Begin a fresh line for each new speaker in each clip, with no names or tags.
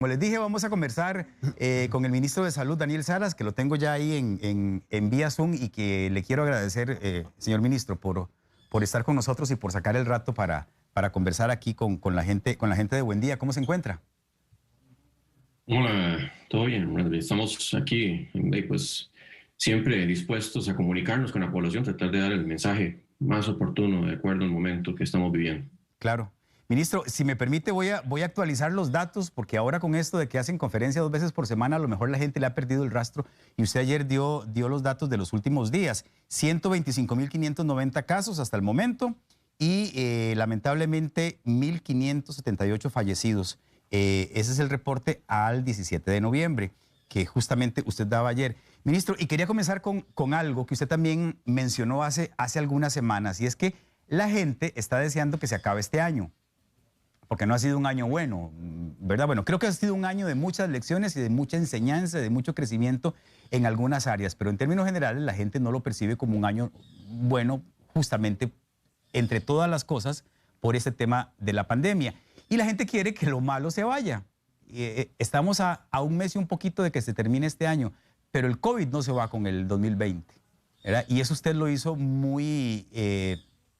Como les dije, vamos a conversar con el ministro de Salud, Daniel Salas, que lo tengo ya ahí en vía Zoom y que le quiero agradecer, señor ministro, por estar con nosotros y por sacar el rato para conversar aquí con la gente de Buen Día. ¿Cómo se encuentra?
Hola, todo bien. Bueno, estamos aquí, pues siempre dispuestos a comunicarnos con la población, tratar de dar el mensaje más oportuno de acuerdo al momento que estamos viviendo.
Claro. Ministro, si me permite, voy a actualizar los datos, porque ahora con esto de que hacen conferencia 2 veces por semana, a lo mejor la gente le ha perdido el rastro, y usted ayer dio los datos de los últimos días. 125.590 casos hasta el momento y lamentablemente 1.578 fallecidos. Ese es el reporte al 17 de noviembre, que justamente usted daba ayer. Ministro, y quería comenzar con algo que usted también mencionó hace algunas semanas, y es que la gente está deseando que se acabe este año, porque no ha sido un año bueno, ¿verdad? Bueno, creo que ha sido un año de muchas lecciones y de mucha enseñanza, de mucho crecimiento en algunas áreas, pero en términos generales la gente no lo percibe como un año bueno, justamente entre todas las cosas, por este tema de la pandemia. Y la gente quiere que lo malo se vaya. Estamos a un mes y un poquito de que se termine este año, pero el COVID no se va con el 2020, ¿verdad? Y eso usted lo hizo muy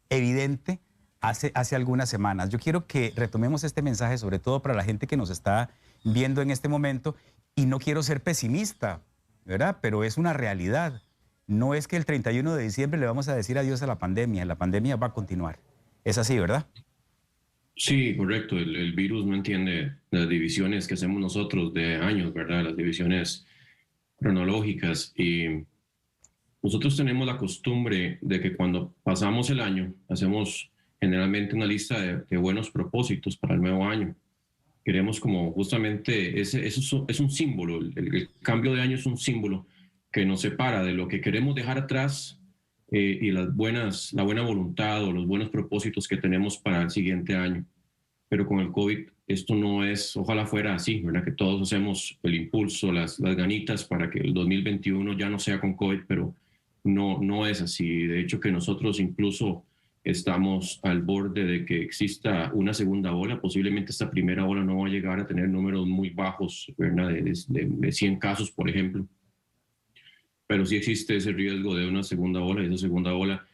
evidente hace algunas semanas. Yo quiero que retomemos este mensaje, sobre todo para la gente que nos está viendo en este momento, y no quiero ser pesimista, ¿verdad? Pero es una realidad. No es que el 31 de diciembre le vamos a decir adiós a la pandemia va a continuar. Es así, ¿verdad?
Sí, correcto. El virus no entiende las divisiones que hacemos nosotros de años, ¿verdad? Las divisiones cronológicas. Y nosotros tenemos la costumbre de que cuando pasamos el año, hacemos generalmente una lista de buenos propósitos para el nuevo año. Queremos como justamente, eso es un símbolo, el cambio de año es un símbolo que nos separa de lo que queremos dejar atrás y la buena voluntad o los buenos propósitos que tenemos para el siguiente año. Pero con el COVID esto no es, ojalá fuera así, ¿verdad? Que todos hacemos el impulso, las ganitas para que el 2021 ya no sea con COVID, pero no es así. De hecho que nosotros incluso estamos al borde de que exista una segunda ola. Posiblemente esta primera ola no va a llegar a tener números muy bajos, ¿verdad? De 100 casos, por ejemplo. Pero sí existe ese riesgo de una segunda ola, y esa segunda ola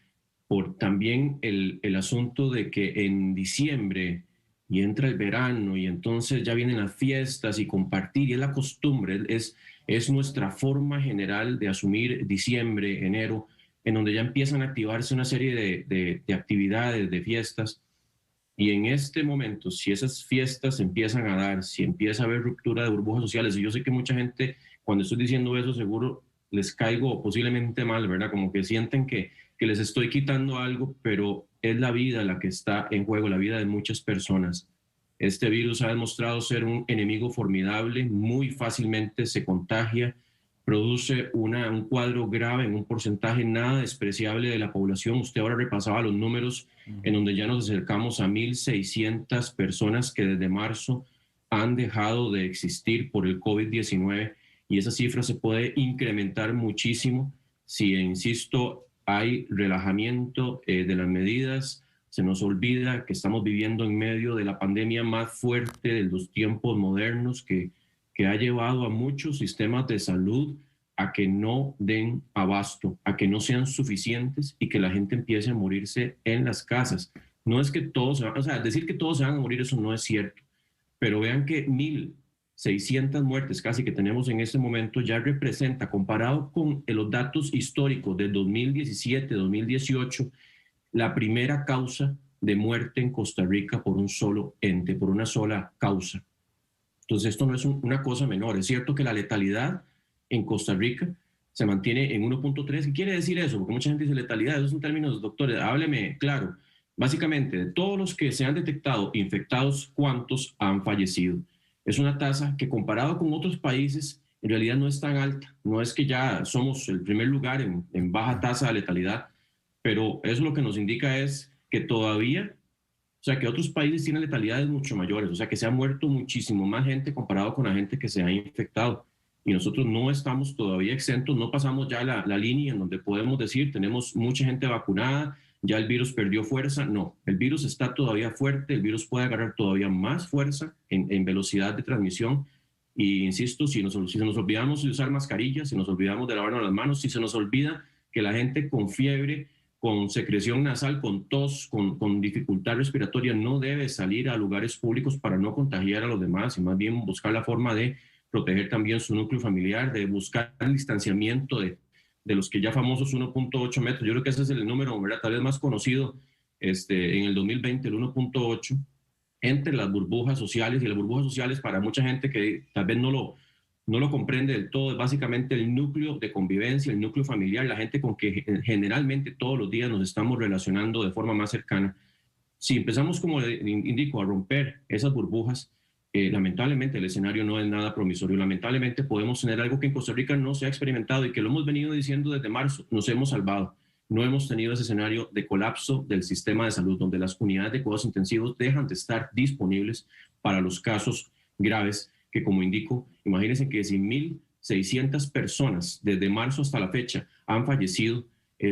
por también el asunto de que en diciembre y entra el verano y entonces ya vienen las fiestas y compartir, y es la costumbre, es nuestra forma general de asumir diciembre, enero, en donde ya empiezan a activarse una serie de actividades, de fiestas. Y en este momento, si esas fiestas empiezan a dar, si empieza a haber ruptura de burbujas sociales, y yo sé que mucha gente, cuando estoy diciendo eso, seguro les caigo posiblemente mal, ¿verdad? Como que sienten que les estoy quitando algo, pero es la vida la que está en juego, la vida de muchas personas. Este virus ha demostrado ser un enemigo formidable, muy fácilmente se contagia, produce un cuadro grave en un porcentaje nada despreciable de la población. Usted ahora repasaba los números en donde ya nos acercamos a 1.600 personas que desde marzo han dejado de existir por el COVID-19, y esa cifra se puede incrementar muchísimo si, insisto, hay relajamiento de las medidas. Se nos olvida que estamos viviendo en medio de la pandemia más fuerte de los tiempos modernos, que ha llevado a muchos sistemas de salud a que no den abasto, a que no sean suficientes y que la gente empiece a morirse en las casas. No es que todos, o sea, decir que todos se van a morir, eso no es cierto, pero vean que 1.600 muertes casi que tenemos en este momento ya representa, comparado con los datos históricos de 2017, 2018, la primera causa de muerte en Costa Rica por un solo ente, por una sola causa. Entonces esto no es una cosa menor. Es cierto que la letalidad en Costa Rica se mantiene en 1.3. ¿Qué quiere decir eso? Porque mucha gente dice letalidad, esos son términos, doctores, hábleme claro. Básicamente, de todos los que se han detectado infectados, ¿cuántos han fallecido? Es una tasa que, comparado con otros países, en realidad no es tan alta. No es que ya somos el primer lugar en baja tasa de letalidad, pero eso lo que nos indica es que todavía, o sea, que otros países tienen letalidades mucho mayores, o sea, que se ha muerto muchísimo más gente comparado con la gente que se ha infectado. Y nosotros no estamos todavía exentos, no pasamos ya la línea en donde podemos decir tenemos mucha gente vacunada, ya el virus perdió fuerza. No, el virus está todavía fuerte, el virus puede agarrar todavía más fuerza en velocidad de transmisión, Y insisto, si se nos olvidamos de usar mascarillas, si nos olvidamos de lavarnos las manos, si se nos olvida que la gente con fiebre, con secreción nasal, con tos, con dificultad respiratoria, no debe salir a lugares públicos para no contagiar a los demás y más bien buscar la forma de proteger también su núcleo familiar, de buscar el distanciamiento de los que ya famosos 1.8 metros. Yo creo que ese es el número, ¿verdad?, tal vez más conocido en el 2020, el 1.8, entre las burbujas sociales. Y las burbujas sociales, para mucha gente que tal vez no lo comprende del todo, es básicamente el núcleo de convivencia, el núcleo familiar, la gente con que generalmente todos los días nos estamos relacionando de forma más cercana. Si empezamos, como indico, a romper esas burbujas, lamentablemente el escenario no es nada promisorio. Lamentablemente podemos tener algo que en Costa Rica no se ha experimentado y que lo hemos venido diciendo desde marzo. Nos hemos salvado. No hemos tenido ese escenario de colapso del sistema de salud, donde las unidades de cuidados intensivos dejan de estar disponibles para los casos graves, que, como indico, imagínense que si 1.600 personas desde marzo hasta la fecha han fallecido,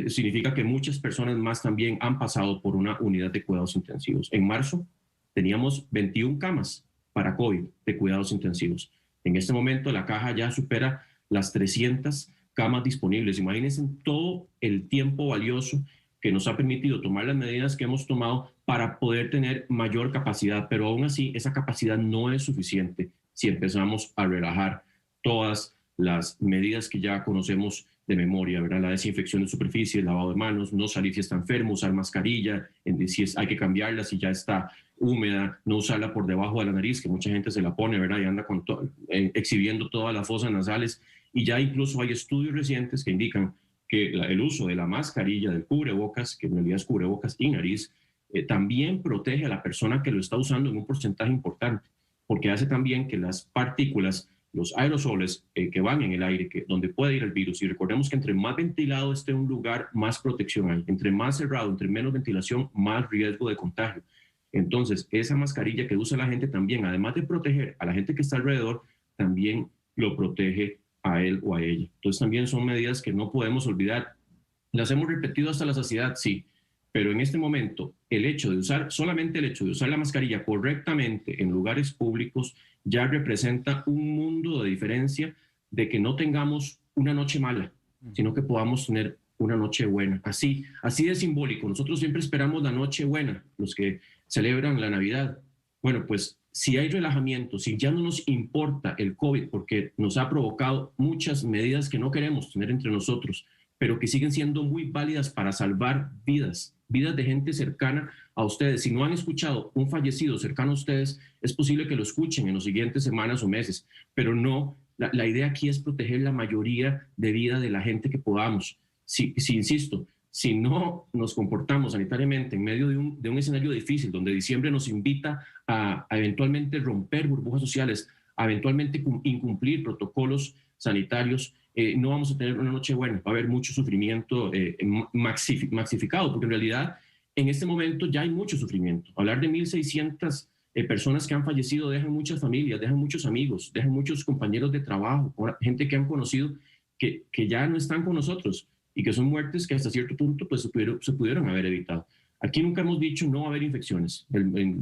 significa que muchas personas más también han pasado por una unidad de cuidados intensivos. En marzo teníamos 21 camas para COVID de cuidados intensivos. En este momento la caja ya supera las 300 camas disponibles. Imagínense todo el tiempo valioso que nos ha permitido tomar las medidas que hemos tomado para poder tener mayor capacidad, pero aún así esa capacidad no es suficiente si empezamos a relajar todas las medidas que ya conocemos de memoria, ¿verdad? La desinfección de superficies, lavado de manos, no salir si está enfermo, usar mascarilla, si hay que cambiarla si ya está húmeda, no usarla por debajo de la nariz, que mucha gente se la pone, ¿verdad?, y anda exhibiendo todas las fosas nasales. Y ya incluso hay estudios recientes que indican que el uso de la mascarilla, del cubrebocas, que en realidad es cubrebocas y nariz, también protege a la persona que lo está usando en un porcentaje importante, porque hace también que las partículas, los aerosoles que van en el aire, donde puede ir el virus, y recordemos que entre más ventilado esté un lugar, más protección hay. Entre más cerrado, entre menos ventilación, más riesgo de contagio. Entonces, esa mascarilla que usa la gente también, además de proteger a la gente que está alrededor, también lo protege a él o a ella. Entonces, también son medidas que no podemos olvidar. Las hemos repetido hasta la saciedad, sí, pero en este momento, solamente el hecho de usar la mascarilla correctamente en lugares públicos ya representa un mundo de diferencia, de que no tengamos una noche mala, sino que podamos tener una noche buena. Así de simbólico. Nosotros siempre esperamos la noche buena, los que celebran la Navidad. Bueno, pues si hay relajamiento, si ya no nos importa el COVID, porque nos ha provocado muchas medidas que no queremos tener entre nosotros, pero que siguen siendo muy válidas para salvar vidas de gente cercana a ustedes. Si no han escuchado un fallecido cercano a ustedes, es posible que lo escuchen en las siguientes semanas o meses, pero no, la idea aquí es proteger la mayoría de vida de la gente que podamos. Insisto, si no nos comportamos sanitariamente en medio de un escenario difícil, donde diciembre nos invita a eventualmente romper burbujas sociales, a eventualmente incumplir protocolos sanitarios, no vamos a tener una noche buena. Va a haber mucho sufrimiento maxificado, porque en realidad en este momento ya hay mucho sufrimiento. Hablar de 1.600 personas que han fallecido dejan muchas familias, dejan muchos amigos, dejan muchos compañeros de trabajo, gente que han conocido que ya no están con nosotros, y que son muertes que hasta cierto punto pues, se pudieron haber evitado. Aquí nunca hemos dicho no va a haber infecciones.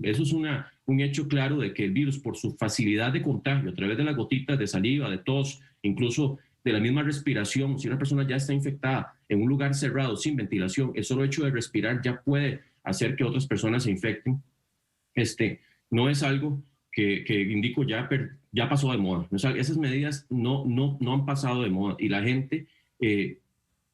Eso es un hecho claro de que el virus, por su facilidad de contagio a través de las gotitas de saliva, de tos, incluso de la misma respiración, si una persona ya está infectada en un lugar cerrado, sin ventilación, el solo hecho de respirar ya puede hacer que otras personas se infecten. No es algo que indico ya pasó de moda. Esas medidas no han pasado de moda, y la gente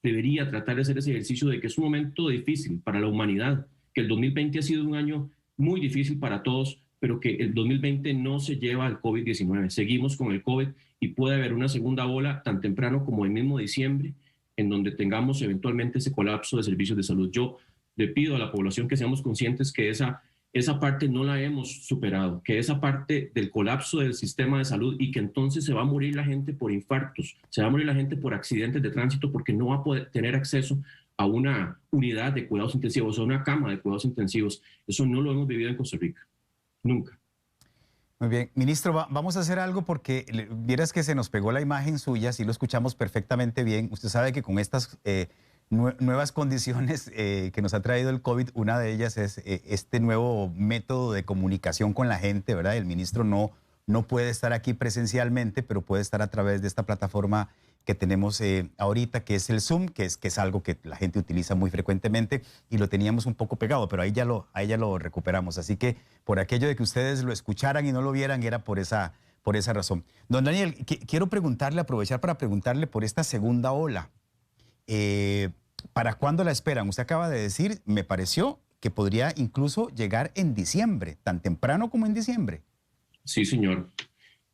debería tratar de hacer ese ejercicio de que es un momento difícil para la humanidad, que el 2020 ha sido un año muy difícil para todos, pero que el 2020 no se lleva al COVID-19. Seguimos con el COVID y puede haber una segunda ola tan temprano como el mismo diciembre, en donde tengamos eventualmente ese colapso de servicios de salud. Yo le pido a la población que seamos conscientes que esa parte no la hemos superado, que esa parte del colapso del sistema de salud, y que entonces se va a morir la gente por infartos, se va a morir la gente por accidentes de tránsito, porque no va a poder tener acceso a una unidad de cuidados intensivos, a una cama de cuidados intensivos. Eso no lo hemos vivido en Costa Rica, nunca.
Muy bien. Ministro, vamos a hacer algo, porque vieras que se nos pegó la imagen suya, sí lo escuchamos perfectamente bien. Usted sabe que con estas nuevas condiciones que nos ha traído el COVID, una de ellas es este nuevo método de comunicación con la gente, ¿verdad? El ministro no no puede estar aquí presencialmente, pero puede estar a través de esta plataforma que tenemos ahorita, que es el Zoom, que es algo que la gente utiliza muy frecuentemente y lo teníamos un poco pegado, pero ahí ya lo recuperamos. Así que por aquello de que ustedes lo escucharan y no lo vieran, era por esa razón. Don Daniel, quiero preguntarle, aprovechar para preguntarle por esta segunda ola. ¿Para cuándo la esperan? Usted acaba de decir, me pareció que podría incluso llegar en diciembre, tan temprano como en diciembre.
Sí, señor.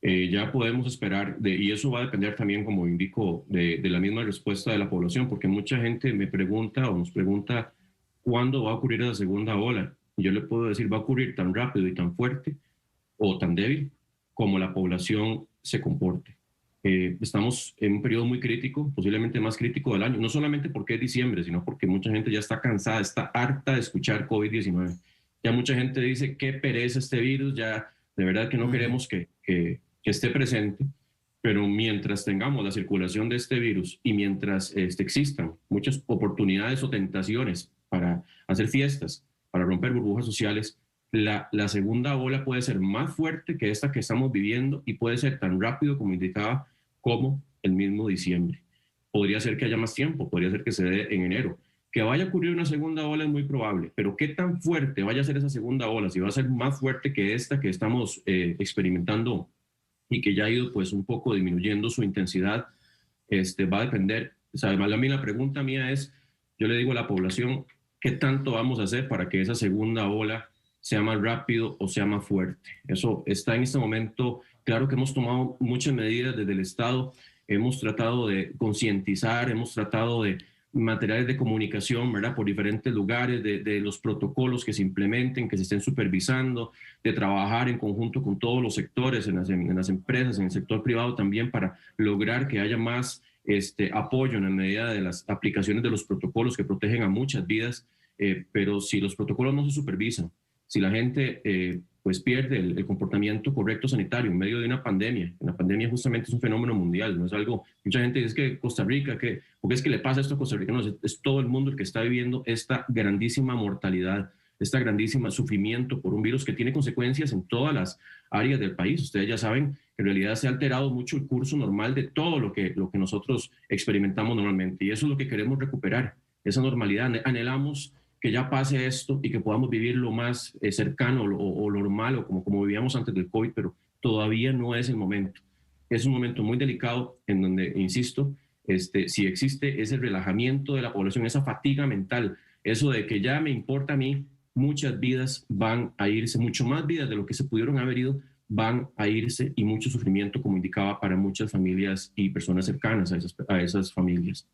Ya podemos esperar, y eso va a depender también, como indico, de la misma respuesta de la población, porque mucha gente me pregunta o nos pregunta cuándo va a ocurrir la segunda ola. Y yo le puedo decir, va a ocurrir tan rápido y tan fuerte o tan débil como la población se comporte. Estamos en un periodo muy crítico, posiblemente más crítico del año, no solamente porque es diciembre, sino porque mucha gente ya está cansada, está harta de escuchar COVID-19. Ya mucha gente dice, qué pereza este virus, ya de verdad que no queremos que esté presente, pero mientras tengamos la circulación de este virus y mientras existan muchas oportunidades o tentaciones para hacer fiestas, para romper burbujas sociales, la segunda ola puede ser más fuerte que esta que estamos viviendo y puede ser tan rápido como indicaba como el mismo diciembre. Podría ser que haya más tiempo, podría ser que se dé en enero. Que vaya a ocurrir una segunda ola es muy probable, pero qué tan fuerte vaya a ser esa segunda ola, si va a ser más fuerte que esta que estamos experimentando y que ya ha ido pues un poco disminuyendo su intensidad, va a depender. O sea, además, la pregunta mía es, yo le digo a la población, ¿qué tanto vamos a hacer para que esa segunda ola sea más rápido o sea más fuerte? Eso está en este momento. Claro que hemos tomado muchas medidas desde el Estado, hemos tratado de concientizar, hemos tratado de materiales de comunicación, ¿verdad? Por diferentes lugares, de los protocolos que se implementen, que se estén supervisando, de trabajar en conjunto con todos los sectores, en las empresas, en el sector privado también, para lograr que haya más apoyo en la medida de las aplicaciones de los protocolos que protegen a muchas vidas, pero si los protocolos no se supervisan, si la gente pues pierde el comportamiento correcto sanitario en medio de una pandemia. La pandemia justamente es un fenómeno mundial, no es algo, mucha gente dice que Costa Rica, ¿por qué es que le pasa esto a Costa Rica? No, es todo el mundo el que está viviendo esta grandísima mortalidad, esta grandísima sufrimiento por un virus que tiene consecuencias en todas las áreas del país. Ustedes ya saben que en realidad se ha alterado mucho el curso normal de todo lo que nosotros experimentamos normalmente, y eso es lo que queremos recuperar, esa normalidad. Anhelamos que ya pase esto y que podamos vivir lo más cercano o lo normal o como vivíamos antes del COVID, pero todavía no es el momento. Es un momento muy delicado en donde, insisto, si existe ese relajamiento de la población, esa fatiga mental, eso de que ya me importa a mí, muchas vidas van a irse, mucho más vidas de lo que se pudieron haber ido, van a irse, y mucho sufrimiento, como indicaba, para muchas familias y personas cercanas a esas familias.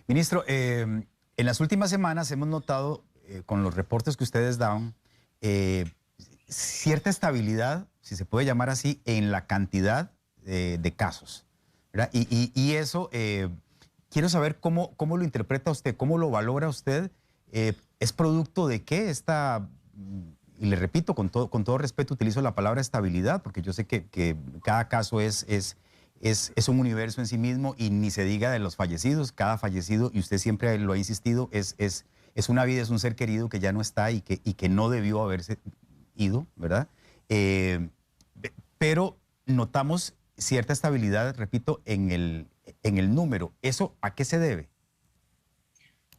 Ministro, en las últimas semanas hemos notado, con los reportes que ustedes dan, cierta estabilidad, si se puede llamar así, en la cantidad de casos, ¿verdad? Y eso, quiero saber cómo lo interpreta usted, cómo lo valora usted. ¿Es producto de qué esta, y le repito, con todo respeto utilizo la palabra estabilidad, porque yo sé que cada caso es un universo en sí mismo, y ni se diga de los fallecidos, cada fallecido, y usted siempre lo ha insistido, es una vida, es un ser querido que ya no está y que no debió haberse ido, ¿verdad? Pero notamos cierta estabilidad, repito, en el número. ¿Eso a qué se debe?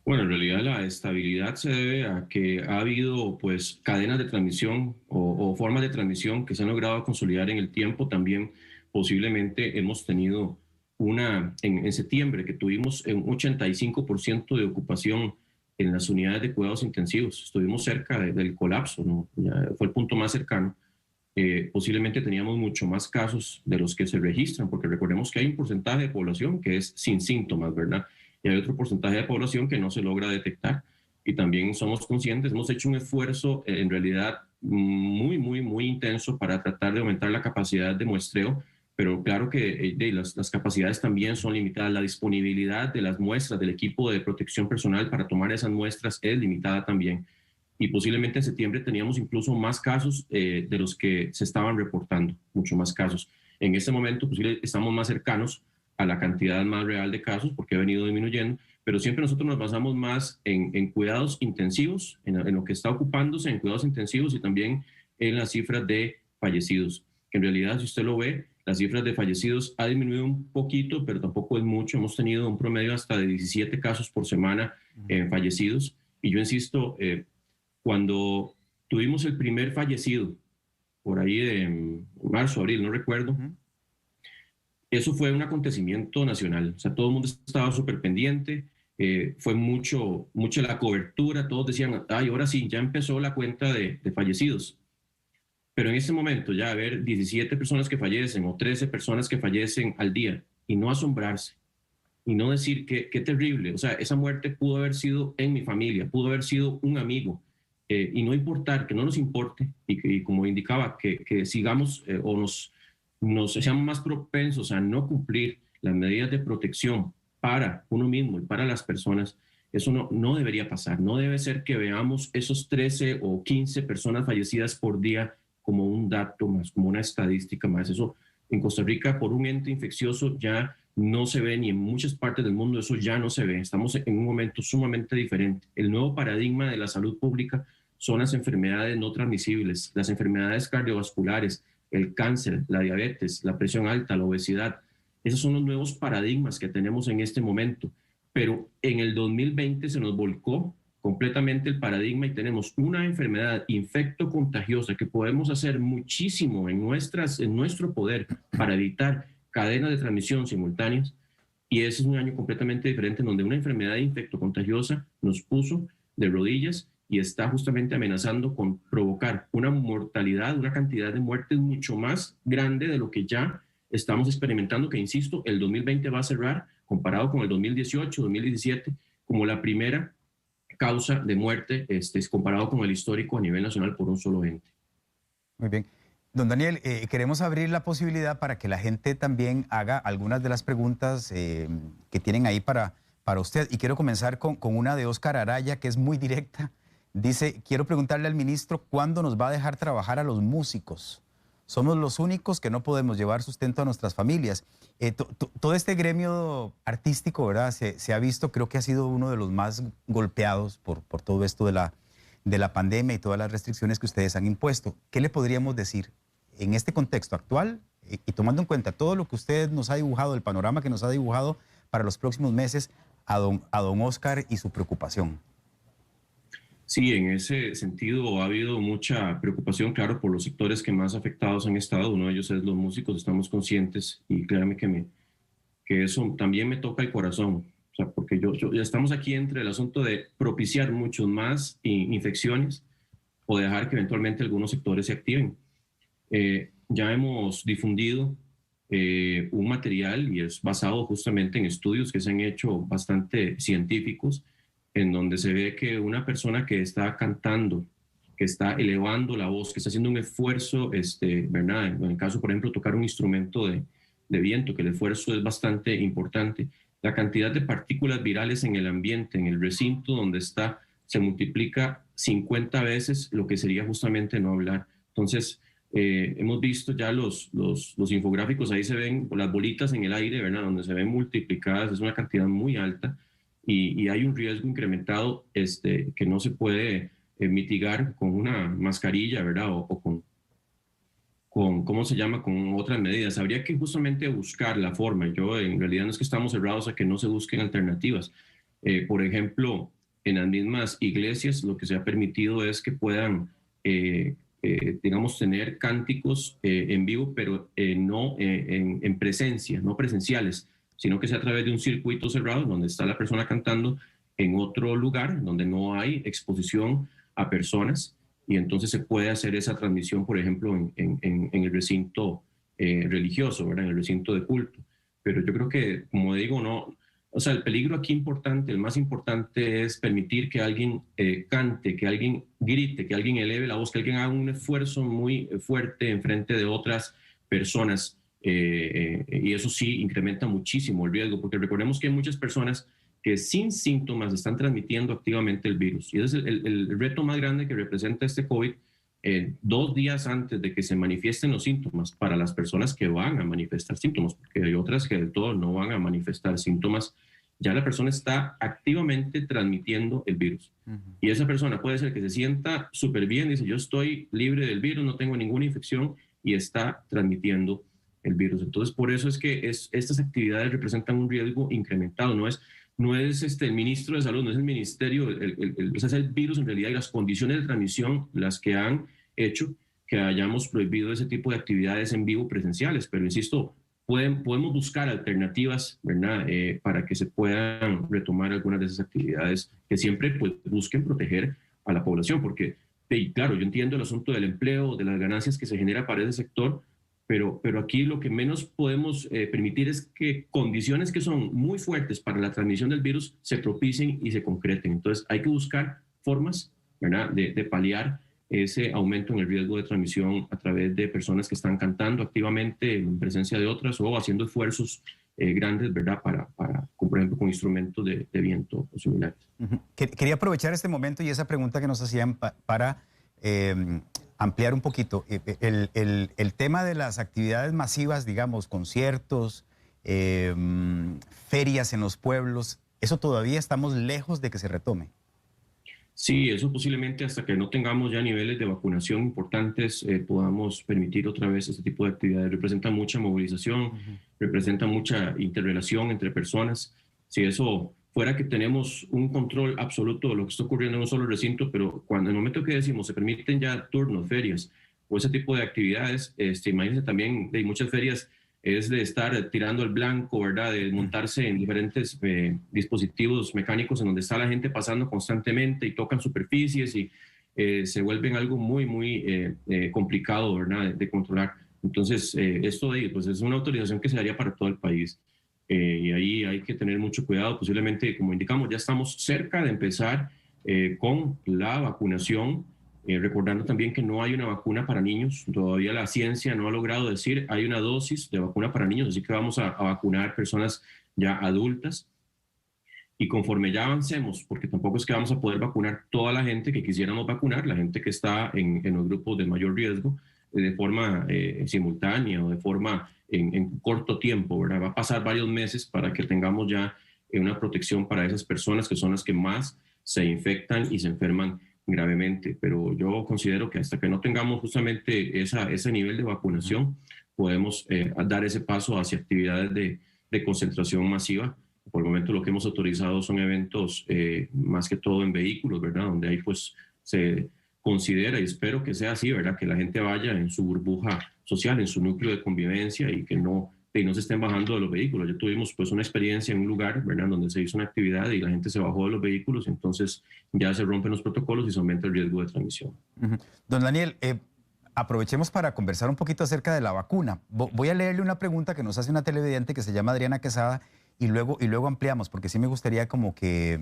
Bueno, en realidad la estabilidad se debe a que ha habido pues cadenas de transmisión o formas de transmisión que se han logrado consolidar en el tiempo. También posiblemente hemos tenido en septiembre, que tuvimos un 85% de ocupación en las unidades de cuidados intensivos. Estuvimos cerca del colapso, ¿no? Ya fue el punto más cercano. Posiblemente teníamos mucho más casos de los que se registran, porque recordemos que hay un porcentaje de población que es sin síntomas, ¿verdad? Y hay otro porcentaje de población que no se logra detectar. Y también somos conscientes, hemos hecho un esfuerzo en realidad muy, muy, muy intenso para tratar de aumentar la capacidad de muestreo, pero claro que las capacidades también son limitadas. La disponibilidad de las muestras del equipo de protección personal para tomar esas muestras es limitada también. Y posiblemente en septiembre teníamos incluso más casos de los que se estaban reportando, mucho más casos. En este momento estamos más cercanos a la cantidad más real de casos, porque ha venido disminuyendo, pero siempre nosotros nos basamos más en cuidados intensivos, en lo que está ocupándose en cuidados intensivos, y también en las cifras de fallecidos. que en realidad, si usted lo ve, las cifras de fallecidos ha disminuido un poquito, pero tampoco es mucho. Hemos tenido un promedio hasta de 17 casos por semana fallecidos. Y yo insisto, cuando tuvimos el primer fallecido, por ahí de marzo, abril, no recuerdo, eso fue un acontecimiento nacional. O sea, todo el mundo estaba súper pendiente, fue mucho la cobertura, todos decían, ay, ahora sí, ya empezó la cuenta de fallecidos. Pero en ese momento ya haber 17 personas que fallecen o 13 personas que fallecen al día y no asombrarse y no decir qué terrible, o sea, esa muerte pudo haber sido en mi familia, pudo haber sido un amigo, y no importar, que no nos importe y como indicaba, que sigamos o nos seamos más propensos a no cumplir las medidas de protección para uno mismo y para las personas. Eso no debería pasar. No debe ser que veamos esos 13 o 15 personas fallecidas por día como un dato más, como una estadística más. Eso en Costa Rica por un ente infeccioso ya no se ve, ni en muchas partes del mundo eso ya no se ve. Estamos en un momento sumamente diferente. El nuevo paradigma de la salud pública son las enfermedades no transmisibles, las enfermedades cardiovasculares, el cáncer, la diabetes, la presión alta, la obesidad. Esos son los nuevos paradigmas que tenemos en este momento. Pero en el 2020 se nos volcó completamente el paradigma y tenemos una enfermedad infectocontagiosa que podemos hacer muchísimo en nuestro poder para evitar cadenas de transmisión simultáneas. Y ese es un año completamente diferente en donde una enfermedad infectocontagiosa nos puso de rodillas y está justamente amenazando con provocar una mortalidad, una cantidad de muertes mucho más grande de lo que ya estamos experimentando, que insisto, el 2020 va a cerrar comparado con el 2018, 2017, como la primera causa de muerte comparado con el histórico a nivel nacional por un solo ente.
Muy bien. Don Daniel, queremos abrir la posibilidad para que la gente también haga algunas de las preguntas que tienen ahí para usted. Y quiero comenzar con una de Óscar Araya, que es muy directa. Dice, quiero preguntarle al ministro cuándo nos va a dejar trabajar a los músicos. Somos los únicos que no podemos llevar sustento a nuestras familias. Todo este gremio artístico, ¿verdad? Se ha visto, creo que ha sido uno de los más golpeados por todo esto de la pandemia y todas las restricciones que ustedes han impuesto. ¿Qué le podríamos decir en este contexto actual y tomando en cuenta todo lo que usted nos ha dibujado, el panorama que nos ha dibujado para los próximos meses a don Óscar y su preocupación?
Sí, en ese sentido ha habido mucha preocupación, claro, por los sectores que más afectados han estado. Uno de ellos es los músicos, estamos conscientes y créanme que eso también me toca el corazón. O sea, porque ya estamos aquí entre el asunto de propiciar muchos más infecciones o dejar que eventualmente algunos sectores se activen. Ya hemos difundido un material y es basado justamente en estudios que se han hecho bastante científicos, en donde se ve que una persona que está cantando, que está elevando la voz, que está haciendo un esfuerzo, ¿verdad? En el caso, por ejemplo, tocar un instrumento de viento, que el esfuerzo es bastante importante, la cantidad de partículas virales en el ambiente, en el recinto donde está, se multiplica 50 veces lo que sería justamente no hablar. Entonces, hemos visto ya los infográficos, ahí se ven las bolitas en el aire, ¿verdad? Donde se ven multiplicadas, es una cantidad muy alta. Y hay un riesgo incrementado que no se puede mitigar con una mascarilla, ¿verdad? O con, ¿cómo se llama? Con otras medidas. Habría que justamente buscar la forma. Yo, en realidad, no es que estamos cerrados a que no se busquen alternativas. Por ejemplo, en las mismas iglesias, lo que se ha permitido es que puedan, digamos, tener cánticos en vivo, pero no en presencia, no presenciales, sino que sea a través de un circuito cerrado donde está la persona cantando en otro lugar, donde no hay exposición a personas, y entonces se puede hacer esa transmisión, por ejemplo, en el recinto religioso, ¿verdad? En el recinto de culto. Pero yo creo que, como digo, no, o sea, el peligro aquí importante, el más importante es permitir que alguien cante, que alguien grite, que alguien eleve la voz, que alguien haga un esfuerzo muy fuerte en frente de otras personas. Y eso sí incrementa muchísimo el riesgo, porque recordemos que hay muchas personas que sin síntomas están transmitiendo activamente el virus. Y ese es el reto más grande que representa este COVID, 2 días antes de que se manifiesten los síntomas para las personas que van a manifestar síntomas, porque hay otras que del todo no van a manifestar síntomas. Ya la persona está activamente transmitiendo el virus. Y esa persona puede ser que se sienta súper bien, dice, yo estoy libre del virus, no tengo ninguna infección, y está transmitiendo el virus. Entonces, por eso es que estas actividades representan un riesgo incrementado. No es el ministro de Salud, no es el ministerio, es el virus en realidad y las condiciones de transmisión las que han hecho que hayamos prohibido ese tipo de actividades en vivo presenciales. Pero insisto, podemos buscar alternativas, ¿verdad? Para que se puedan retomar algunas de esas actividades que siempre pues, busquen proteger a la población, porque, claro, yo entiendo el asunto del empleo, de las ganancias que se genera para ese sector, pero aquí lo que menos podemos permitir es que condiciones que son muy fuertes para la transmisión del virus se propicien y se concreten. Entonces hay que buscar formas, ¿verdad?, de paliar ese aumento en el riesgo de transmisión a través de personas que están cantando activamente en presencia de otras o haciendo esfuerzos grandes, ¿verdad?, por ejemplo, con instrumentos de viento o similares.
Quería aprovechar este momento y esa pregunta que nos hacían para ampliar un poquito. El tema de las actividades masivas, digamos, conciertos, ferias en los pueblos, ¿eso todavía estamos lejos de que se retome?
Sí, eso posiblemente hasta que no tengamos ya niveles de vacunación importantes podamos permitir otra vez este tipo de actividades. Representa mucha movilización, representa mucha interrelación entre personas. Si eso fuera que tenemos un control absoluto de lo que está ocurriendo en un solo recinto, pero cuando en el momento que decimos se permiten ya turnos, ferias o ese tipo de actividades, imagínense también de muchas ferias es de estar tirando el blanco, ¿verdad? De montarse en diferentes dispositivos mecánicos en donde está la gente pasando constantemente y tocan superficies y se vuelven algo muy, muy complicado, ¿verdad? De controlar. Entonces, esto pues es una autorización que se daría para todo el país. Y ahí hay que tener mucho cuidado. Posiblemente, como indicamos, ya estamos cerca de empezar con la vacunación. Recordando también que no hay una vacuna para niños, todavía la ciencia no ha logrado decir hay una dosis de vacuna para niños, así que vamos a vacunar personas ya adultas y conforme ya avancemos, porque tampoco es que vamos a poder vacunar toda la gente que quisiéramos vacunar, la gente que está en los grupos de mayor riesgo de forma simultánea o de forma en corto tiempo, ¿verdad? Va a pasar varios meses para que tengamos ya una protección para esas personas que son las que más se infectan y se enferman gravemente, pero yo considero que hasta que no tengamos justamente ese nivel de vacunación, podemos dar ese paso hacia actividades de concentración masiva. Por el momento lo que hemos autorizado son eventos más que todo en vehículos, ¿verdad? Donde ahí pues se considera, y espero que sea así, ¿verdad? Que la gente vaya en su burbuja social, en su núcleo de convivencia y que no se estén bajando de los vehículos. Ya tuvimos pues una experiencia en un lugar, ¿verdad?, donde se hizo una actividad y la gente se bajó de los vehículos, entonces ya se rompen los protocolos y se aumenta el riesgo de transmisión.
Don Daniel, aprovechemos para conversar un poquito acerca de la vacuna. Voy a leerle una pregunta que nos hace una televidente que se llama Adriana Quesada y luego ampliamos, porque sí me gustaría como que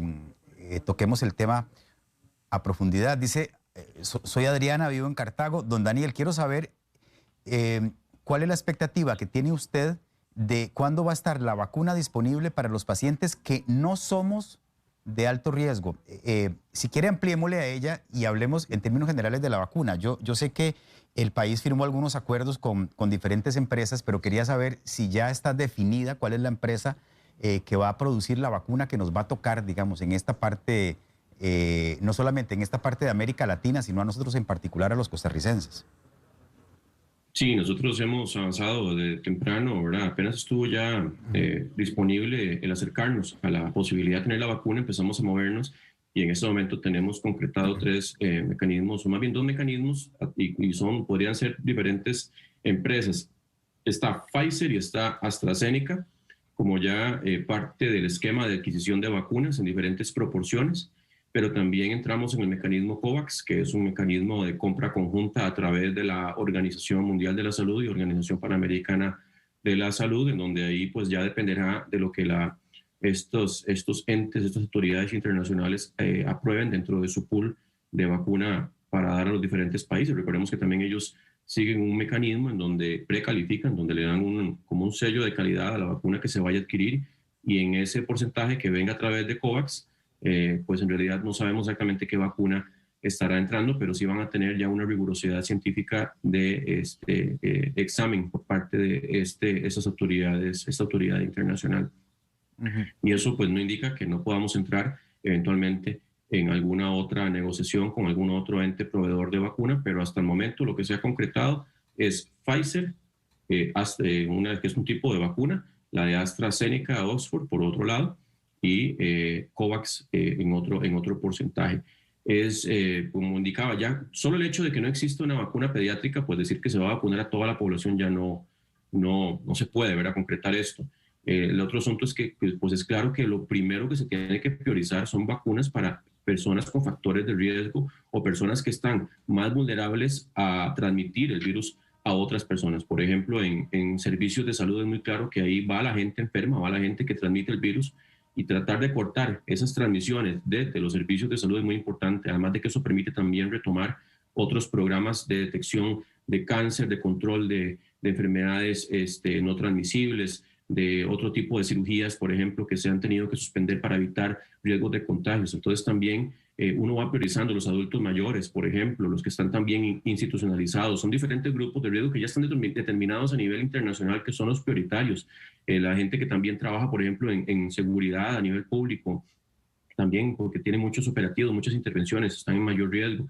toquemos el tema a profundidad. Dice, soy Adriana, vivo en Cartago. Don Daniel, quiero saber ¿cuál es la expectativa que tiene usted de cuándo va a estar la vacuna disponible para los pacientes que no somos de alto riesgo? Si quiere, ampliémosle a ella y hablemos en términos generales de la vacuna. Yo sé que el país firmó algunos acuerdos con diferentes empresas, pero quería saber si ya está definida cuál es la empresa que va a producir la vacuna que nos va a tocar, digamos, en esta parte, no solamente en esta parte de América Latina, sino a nosotros en particular, a los costarricenses.
Sí, nosotros hemos avanzado de temprano, ¿verdad? Apenas estuvo ya disponible el acercarnos a la posibilidad de tener la vacuna, empezamos a movernos y en este momento tenemos concretado 3 mecanismos, o más bien 2 mecanismos, y podrían ser diferentes empresas. Está Pfizer y está AstraZeneca, como ya parte del esquema de adquisición de vacunas en diferentes proporciones, pero también entramos en el mecanismo COVAX, que es un mecanismo de compra conjunta a través de la Organización Mundial de la Salud y Organización Panamericana de la Salud, en donde ahí pues ya dependerá de lo que estos entes, estas autoridades internacionales aprueben dentro de su pool de vacuna para dar a los diferentes países. Recordemos que también ellos siguen un mecanismo en donde precalifican, donde le dan como un sello de calidad a la vacuna que se vaya a adquirir, y en ese porcentaje que venga a través de COVAX, pues en realidad no sabemos exactamente qué vacuna estará entrando, pero sí van a tener ya una rigurosidad científica de este examen por parte de esta autoridad internacional. Y eso pues no indica que no podamos entrar eventualmente en alguna otra negociación con algún otro ente proveedor de vacuna, pero hasta el momento lo que se ha concretado es Pfizer, una que es un tipo de vacuna, la de AstraZeneca, Oxford, por otro lado, y COVAX en otro porcentaje. Como indicaba ya, solo el hecho de que no existe una vacuna pediátrica, pues decir que se va a vacunar a toda la población ya no se puede, ¿verdad?, concretar esto. El otro asunto es que pues es claro que lo primero que se tiene que priorizar son vacunas para personas con factores de riesgo o personas que están más vulnerables a transmitir el virus a otras personas. Por ejemplo, en servicios de salud es muy claro que ahí va la gente enferma, va la gente que transmite el virus, y tratar de cortar esas transmisiones desde los servicios de salud es muy importante, además de que eso permite también retomar otros programas de detección de cáncer, de control de enfermedades no transmisibles, de otro tipo de cirugías, por ejemplo, que se han tenido que suspender para evitar riesgos de contagios. Entonces también uno va priorizando los adultos mayores, por ejemplo, los que están también institucionalizados. Son diferentes grupos de riesgo que ya están determinados a nivel internacional, que son los prioritarios. La gente que también trabaja, por ejemplo, en seguridad a nivel público, también porque tiene muchos operativos, muchas intervenciones, están en mayor riesgo.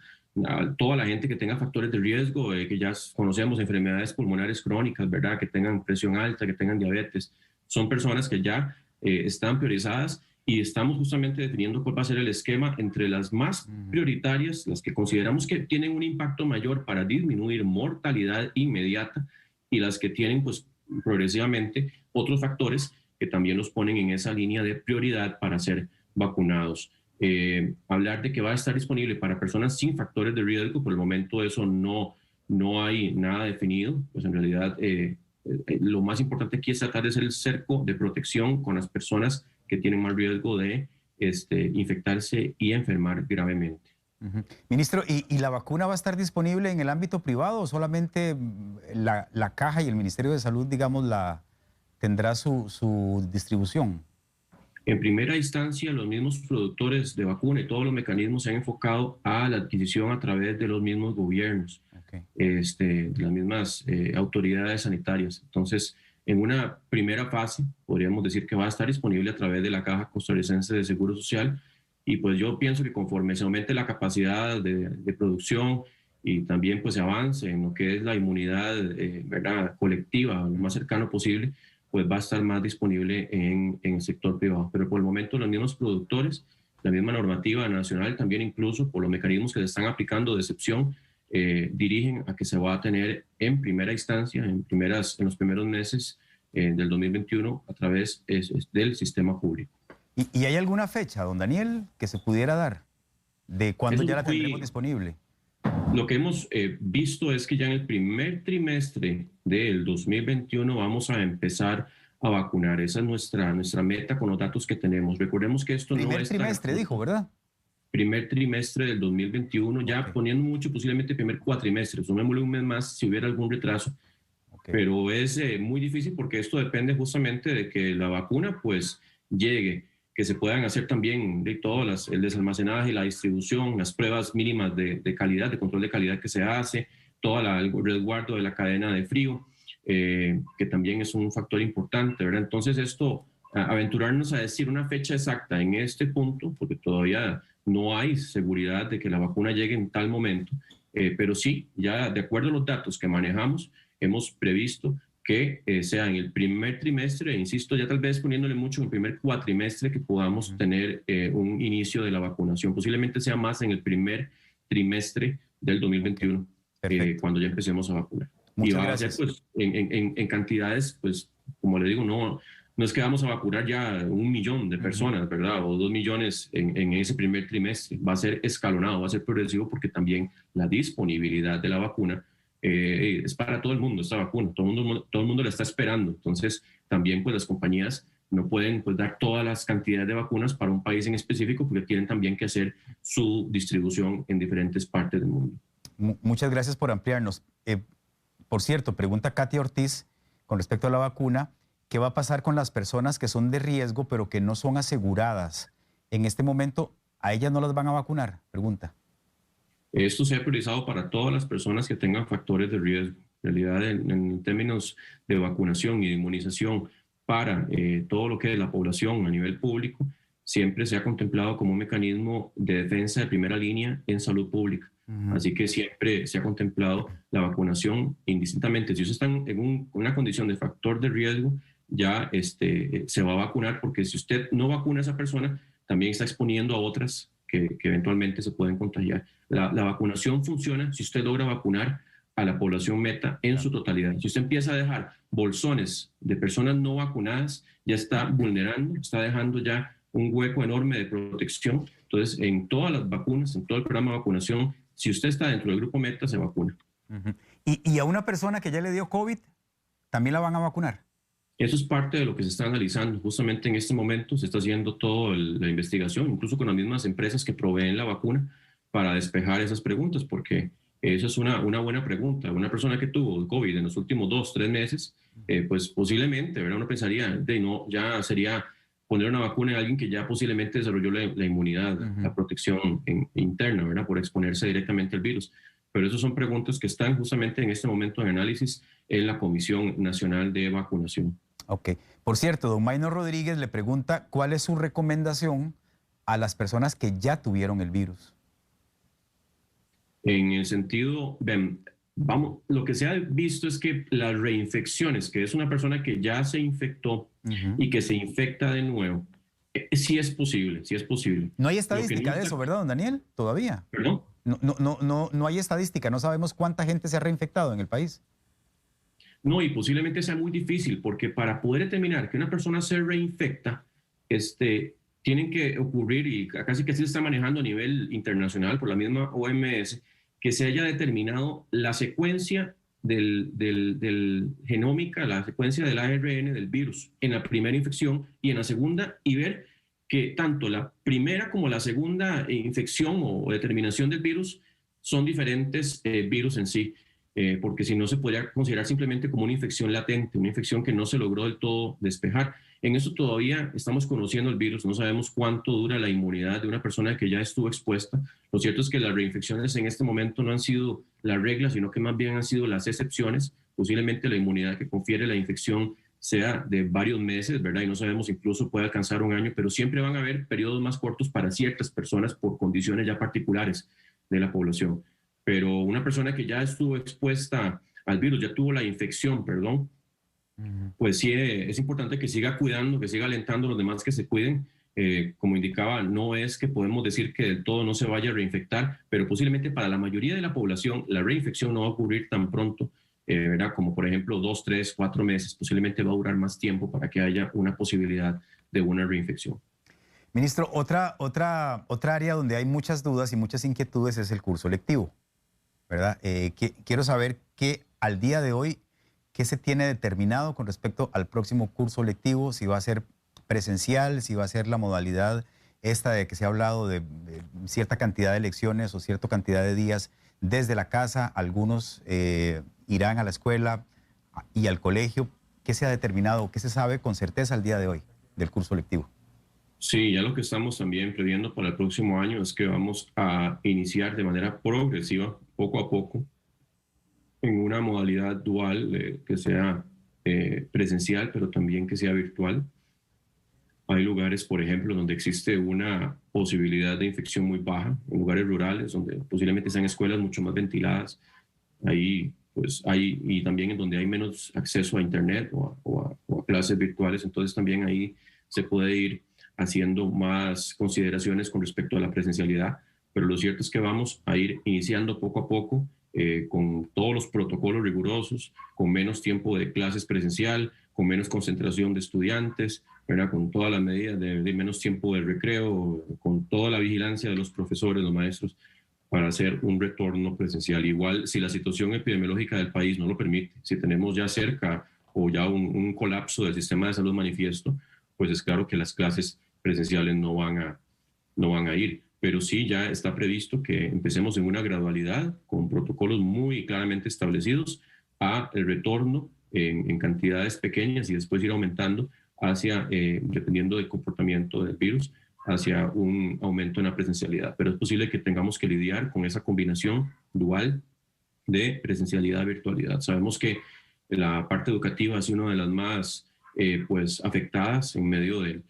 Toda la gente que tenga factores de riesgo, que ya conocemos, enfermedades pulmonares crónicas, ¿verdad?, que tengan presión alta, que tengan diabetes, son personas que ya están priorizadas, y estamos justamente definiendo cuál va a ser el esquema entre las más prioritarias, las que consideramos que tienen un impacto mayor para disminuir mortalidad inmediata, y las que tienen pues progresivamente otros factores que también los ponen en esa línea de prioridad para ser vacunados. Hablar de que va a estar disponible para personas sin factores de riesgo, por el momento eso no hay nada definido, pues en realidad lo más importante aquí es tratar de hacer el cerco de protección con las personas que tienen más riesgo de infectarse y enfermar gravemente.
Ministro, ¿y la vacuna va a estar disponible en el ámbito privado o solamente la caja y el Ministerio de Salud, digamos, tendrá su distribución?
En primera instancia, los mismos productores de vacuna y todos los mecanismos se han enfocado a la adquisición a través de los mismos gobiernos,
Okay.
las mismas autoridades sanitarias. Entonces, en una primera fase, podríamos decir que va a estar disponible a través de la Caja Costarricense de Seguro Social, y pues yo pienso que conforme se aumente la capacidad de producción y también pues se avance en lo que es la inmunidad ¿verdad?, colectiva, lo más cercano posible, pues va a estar más disponible en el sector privado. Pero por el momento los mismos productores, la misma normativa nacional, también incluso por los mecanismos que se están aplicando de excepción, dirigen a que se va a tener en primera instancia, en los primeros meses del 2021, a través del sistema público.
¿Y hay alguna fecha, don Daniel, que se pudiera dar de cuándo ya la tendremos disponible?
Lo que hemos visto es que ya en el primer trimestre del 2021 vamos a empezar a vacunar. Esa es nuestra meta con los datos que tenemos. Recordemos que esto no es...
Primer trimestre, dijo, ¿verdad?
Primer trimestre del 2021, ya okay, poniendo mucho, posiblemente primer cuatrimestre. Sumémosle un mes más si hubiera algún retraso. Okay. Pero es muy difícil porque esto depende justamente de que la vacuna pues llegue, que se puedan hacer también de todas el desalmacenaje, la distribución, las pruebas mínimas de calidad, de control de calidad que se hace, todo el resguardo de la cadena de frío, que también es un factor importante, ¿verdad? Entonces esto, aventurarnos a decir una fecha exacta en este punto, porque todavía no hay seguridad de que la vacuna llegue en tal momento, pero sí, ya de acuerdo a los datos que manejamos, hemos previsto que sea en el primer trimestre, insisto, ya tal vez poniéndole mucho en el primer cuatrimestre, que podamos tener un inicio de la vacunación. Posiblemente sea más en el primer trimestre del 2021, cuando ya empecemos a vacunar.
Muchas
y va
gracias.
A ser pues, en cantidades, pues como le digo, no es que vamos a vacunar ya 1 millón de personas, ¿verdad? O 2 millones en ese primer trimestre. Va a ser escalonado, va a ser progresivo, porque también la disponibilidad de la vacuna es para todo el mundo, esta vacuna, todo el mundo la está esperando. Entonces, también pues las compañías no pueden pues dar todas las cantidades de vacunas para un país en específico, porque tienen también que hacer su distribución en diferentes partes del mundo.
Muchas gracias por ampliarnos. Por cierto, pregunta Katia Ortiz con respecto a la vacuna, ¿qué va a pasar con las personas que son de riesgo pero que no son aseguradas? En este momento, ¿a ellas no las van a vacunar? Pregunta.
Esto se ha priorizado para todas las personas que tengan factores de riesgo. En realidad, en términos de vacunación y de inmunización para todo lo que es la población a nivel público, siempre se ha contemplado como un mecanismo de defensa de primera línea en salud pública. Así que siempre se ha contemplado la vacunación indistintamente. Si usted está en una condición de factor de riesgo, ya se va a vacunar, porque si usted no vacuna a esa persona, también está exponiendo a otras que eventualmente se pueden contagiar. La vacunación funciona si usted logra vacunar a la población meta en su totalidad. Si usted empieza a dejar bolsones de personas no vacunadas, ya está vulnerando, está dejando ya un hueco enorme de protección. Entonces, en todas las vacunas, en todo el programa de vacunación, si usted está dentro del grupo meta, se vacuna.
¿Y a una persona que ya le dio COVID, también la van a vacunar?
Eso es parte de lo que se está analizando. Justamente en este momento se está haciendo toda la investigación, incluso con las mismas empresas que proveen la vacuna, para despejar esas preguntas, porque esa es una buena pregunta. Una persona que tuvo COVID en los últimos 2, 3 meses, pues posiblemente, ¿verdad? Uno pensaría, ya sería poner una vacuna en alguien que ya posiblemente desarrolló la inmunidad, la protección interna, ¿verdad? Por exponerse directamente al virus. Pero esas son preguntas que están justamente en este momento en análisis en la Comisión Nacional de Vacunación.
Ok. Por cierto, don Maynor Rodríguez le pregunta cuál es su recomendación a las personas que ya tuvieron el virus.
En el sentido, lo que se ha visto es que las reinfecciones, que es una persona que ya se infectó y que se infecta de nuevo, sí es posible, sí es posible.
No hay estadística de eso, ¿verdad, don Daniel? Todavía.
¿Perdón?
No hay estadística, no sabemos cuánta gente se ha reinfectado en el país.
No, y posiblemente sea muy difícil, porque para poder determinar que una persona se reinfecta, tienen que ocurrir, y casi que así se está manejando a nivel internacional por la misma OMS, que se haya determinado la secuencia del genómica, la secuencia del ARN del virus en la primera infección y en la segunda, y ver que tanto la primera como la segunda infección o determinación del virus son diferentes virus en sí. Porque si no se podría considerar simplemente como una infección latente, una infección que no se logró del todo despejar. En eso todavía estamos conociendo el virus, no sabemos cuánto dura la inmunidad de una persona que ya estuvo expuesta. Lo cierto es que las reinfecciones en este momento no han sido la regla, sino que más bien han sido las excepciones. Posiblemente la inmunidad que confiere la infección sea de varios meses, ¿verdad? Y no sabemos, incluso puede alcanzar un año, pero siempre van a haber periodos más cortos para ciertas personas por condiciones ya particulares de la población. Pero una persona que ya estuvo expuesta al virus, ya tuvo la infección, perdón, pues sí es importante que siga cuidando, que siga alentando a los demás que se cuiden. Como indicaba, no es que podemos decir que del todo no se vaya a reinfectar, pero posiblemente para la mayoría de la población la reinfección no va a ocurrir tan pronto, ¿verdad? Como por ejemplo 2, 3, 4 meses, posiblemente va a durar más tiempo para que haya una posibilidad de una reinfección.
Ministro, otra área donde hay muchas dudas y muchas inquietudes es el curso lectivo, ¿verdad? Quiero saber qué al día de hoy, qué se tiene determinado con respecto al próximo curso lectivo, si va a ser presencial, si va a ser la modalidad esta de que se ha hablado de cierta cantidad de lecciones o cierta cantidad de días desde la casa, algunos irán a la escuela y al colegio. ¿Qué se ha determinado, qué se sabe con certeza al día de hoy del curso lectivo?
Sí, ya lo que estamos también previendo para el próximo año es que vamos a iniciar de manera progresiva, poco a poco, en una modalidad dual que sea presencial, pero también que sea virtual. Hay lugares, por ejemplo, donde existe una posibilidad de infección muy baja, en lugares rurales, donde posiblemente sean escuelas mucho más ventiladas. Ahí, pues, y también en donde hay menos acceso a Internet o a clases virtuales. Entonces, también ahí se puede ir haciendo más consideraciones con respecto a la presencialidad. Pero lo cierto es que vamos a ir iniciando poco a poco con todos los protocolos rigurosos, con menos tiempo de clases presencial, con menos concentración de estudiantes, ¿verdad? Con todas las medidas de menos tiempo de recreo, con toda la vigilancia de los profesores, los maestros, para hacer un retorno presencial. Igual, si la situación epidemiológica del país no lo permite, si tenemos ya cerca o ya un colapso del sistema de salud manifiesto, pues es claro que las clases presenciales no van a ir. Pero sí ya está previsto que empecemos en una gradualidad con protocolos muy claramente establecidos a el retorno en cantidades pequeñas y después ir aumentando hacia, dependiendo del comportamiento del virus, hacia un aumento en la presencialidad. Pero es posible que tengamos que lidiar con esa combinación dual de presencialidad y virtualidad. Sabemos que la parte educativa ha sido una de las más pues, afectadas en medio del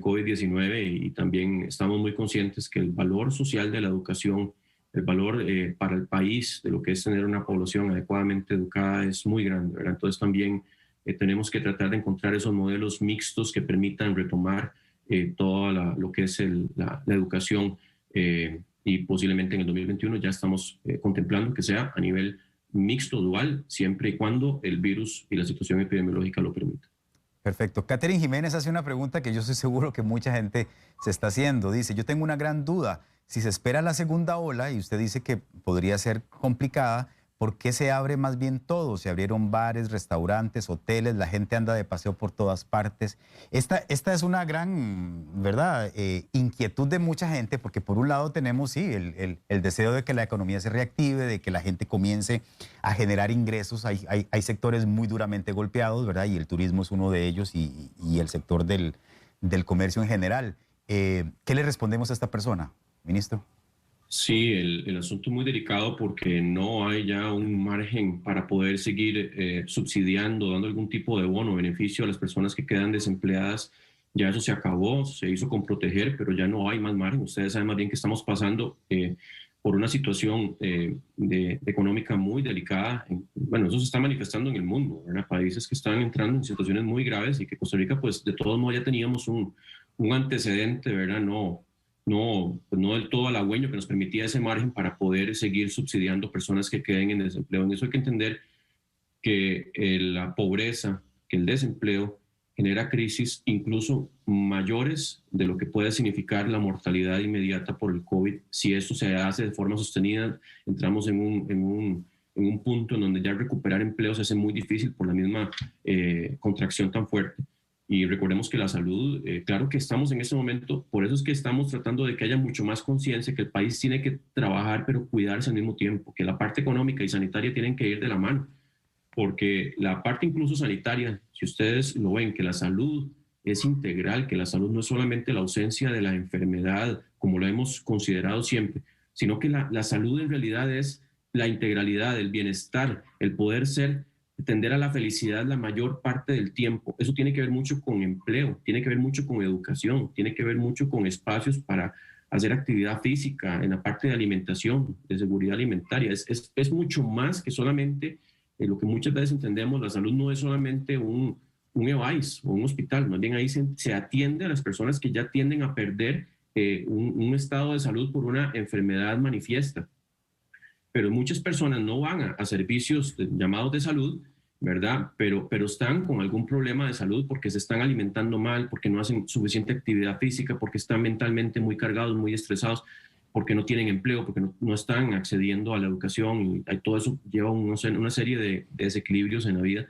COVID-19 y también estamos muy conscientes que el valor social de la educación el valor para el país de lo que es tener una población adecuadamente educada es muy grande, ¿verdad? Entonces también tenemos que tratar de encontrar esos modelos mixtos que permitan retomar todo lo que es la educación y posiblemente en el 2021 ya estamos contemplando que sea a nivel mixto, dual, siempre y cuando el virus y la situación epidemiológica lo permita.
Perfecto. Catherine Jiménez hace una pregunta que yo estoy seguro que mucha gente se está haciendo. Dice, yo tengo una gran duda. Si se espera la segunda ola y usted dice que podría ser complicada, ¿por qué se abre más bien todo? Se abrieron bares, restaurantes, hoteles, la gente anda de paseo por todas partes. Esta es una gran, ¿verdad? Inquietud de mucha gente, porque por un lado tenemos, sí, el deseo de que la economía se reactive, de que la gente comience a generar ingresos. Hay sectores muy duramente golpeados, ¿verdad? Y el turismo es uno de ellos y el sector del comercio en general. ¿Qué le respondemos a esta persona, ministro?
Sí, el asunto es muy delicado porque no hay ya un margen para poder seguir subsidiando, dando algún tipo de bono o beneficio a las personas que quedan desempleadas. Ya eso se acabó, se hizo con proteger, pero ya no hay más margen. Ustedes saben más bien que estamos pasando por una situación económica muy delicada. Bueno, eso se está manifestando en el mundo, ¿verdad? Países que están entrando en situaciones muy graves y que Costa Rica, pues de todos modos ya teníamos un antecedente, ¿verdad? Pues no del todo halagüeño que nos permitía ese margen para poder seguir subsidiando personas que queden en desempleo. En eso hay que entender que la pobreza, que el desempleo genera crisis incluso mayores de lo que puede significar la mortalidad inmediata por el COVID. Si esto se hace de forma sostenida, entramos en un punto en donde ya recuperar empleos se hace muy difícil por la misma contracción tan fuerte. Y recordemos que la salud, claro que estamos en ese momento, por eso es que estamos tratando de que haya mucho más conciencia, que el país tiene que trabajar pero cuidarse al mismo tiempo, que la parte económica y sanitaria tienen que ir de la mano, porque la parte incluso sanitaria, si ustedes lo ven, que la salud es integral, que la salud no es solamente la ausencia de la enfermedad, como lo hemos considerado siempre, sino que la salud en realidad es la integralidad, el bienestar, el poder tender a la felicidad la mayor parte del tiempo. Eso tiene que ver mucho con empleo, tiene que ver mucho con educación, tiene que ver mucho con espacios para hacer actividad física, en la parte de alimentación, de seguridad alimentaria. Es mucho más que solamente lo que muchas veces entendemos. La salud no es solamente un EVAIS o un hospital, más bien ahí se atiende a las personas que ya tienden a perder un estado de salud por una enfermedad manifiesta. Pero muchas personas no van a servicios llamados de salud, ¿verdad? Pero están con algún problema de salud porque se están alimentando mal, porque no hacen suficiente actividad física, porque están mentalmente muy cargados, muy estresados, porque no tienen empleo, porque no están accediendo a la educación y todo eso lleva una serie de desequilibrios en la vida.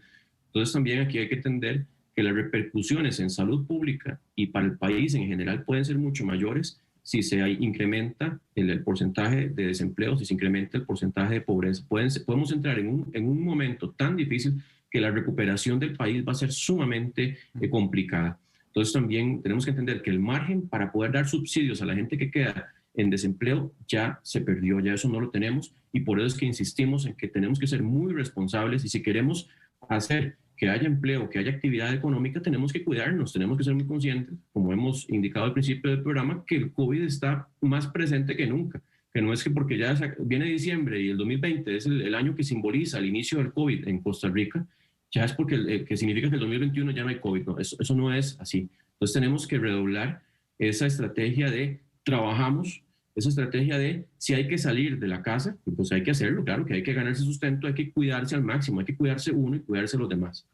Entonces también aquí hay que entender que las repercusiones en salud pública y para el país en general pueden ser mucho mayores si se incrementa el porcentaje de desempleo, si se incrementa el porcentaje de pobreza. Podemos entrar en un momento tan difícil que la recuperación del país va a ser sumamente complicada. Entonces también tenemos que entender que el margen para poder dar subsidios a la gente que queda en desempleo ya se perdió, ya eso no lo tenemos, y por eso es que insistimos en que tenemos que ser muy responsables, y si queremos hacer que haya empleo, que haya actividad económica, tenemos que cuidarnos, tenemos que ser muy conscientes, como hemos indicado al principio del programa, que el COVID está más presente que nunca, que no es que porque ya viene diciembre y el 2020 es el año que simboliza el inicio del COVID en Costa Rica, ya es porque que significa que el 2021 ya no hay COVID, no, eso no es así. Entonces tenemos que redoblar esa estrategia de trabajamos, esa estrategia de si hay que salir de la casa, pues hay que hacerlo, claro que hay que ganarse sustento, hay que cuidarse al máximo, hay que cuidarse uno y cuidarse los demás.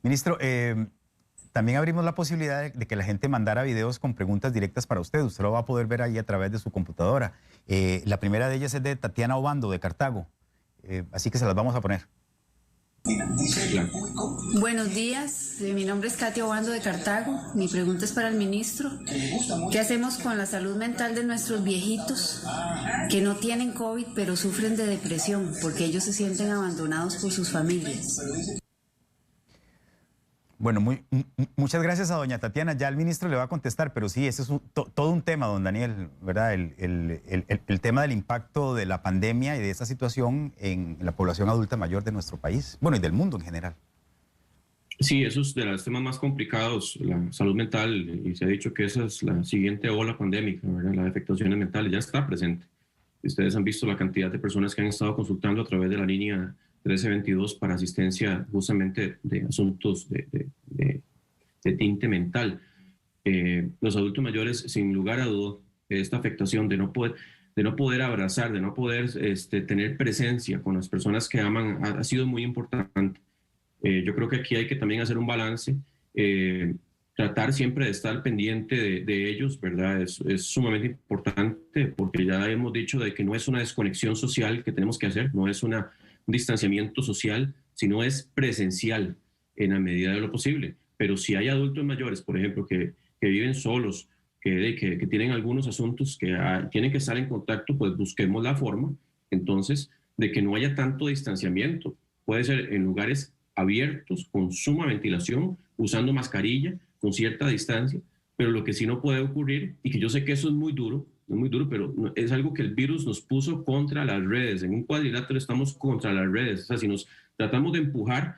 Ministro, también abrimos la posibilidad de que la gente mandara videos con preguntas directas para usted. Usted lo va a poder ver ahí a través de su computadora. La primera de ellas es de Tatiana Obando, de Cartago. Así que se las vamos a poner.
Buenos días, mi nombre es Katia Obando de Cartago. Mi pregunta es para el ministro. ¿Qué hacemos con la salud mental de nuestros viejitos que no tienen COVID pero sufren de depresión porque ellos se sienten abandonados por sus familias?
Bueno, muchas gracias a doña Tatiana. Ya el ministro le va a contestar, pero sí, ese es todo un tema, don Daniel, ¿verdad? El tema del impacto de la pandemia y de esa situación en la población adulta mayor de nuestro país, bueno, y del mundo en general.
Sí, eso es de los temas más complicados, la salud mental, y se ha dicho que esa es la siguiente ola pandémica, ¿verdad? Las afectaciones mentales ya está presente. Ustedes han visto la cantidad de personas que han estado consultando a través de la línea 1322 para asistencia justamente de asuntos de tinte mental. Los adultos mayores, sin lugar a duda, esta afectación de no poder abrazar, de no poder tener presencia con las personas que aman, ha sido muy importante. Yo creo que aquí hay que también hacer un balance, tratar siempre de estar pendiente de ellos, ¿verdad? Es sumamente importante porque ya hemos dicho de que no es una desconexión social que tenemos que hacer, no es un distanciamiento social, sino es presencial en la medida de lo posible. Pero si hay adultos mayores, por ejemplo, que viven solos, que tienen algunos asuntos que tienen que estar en contacto, pues busquemos la forma, entonces, de que no haya tanto distanciamiento. Puede ser en lugares abiertos, con suma ventilación, usando mascarilla, con cierta distancia, pero lo que sí no puede ocurrir, y que yo sé que eso es muy duro, pero es algo que el virus nos puso contra las redes. En un cuadrilátero estamos contra las redes. O sea, si nos tratamos de empujar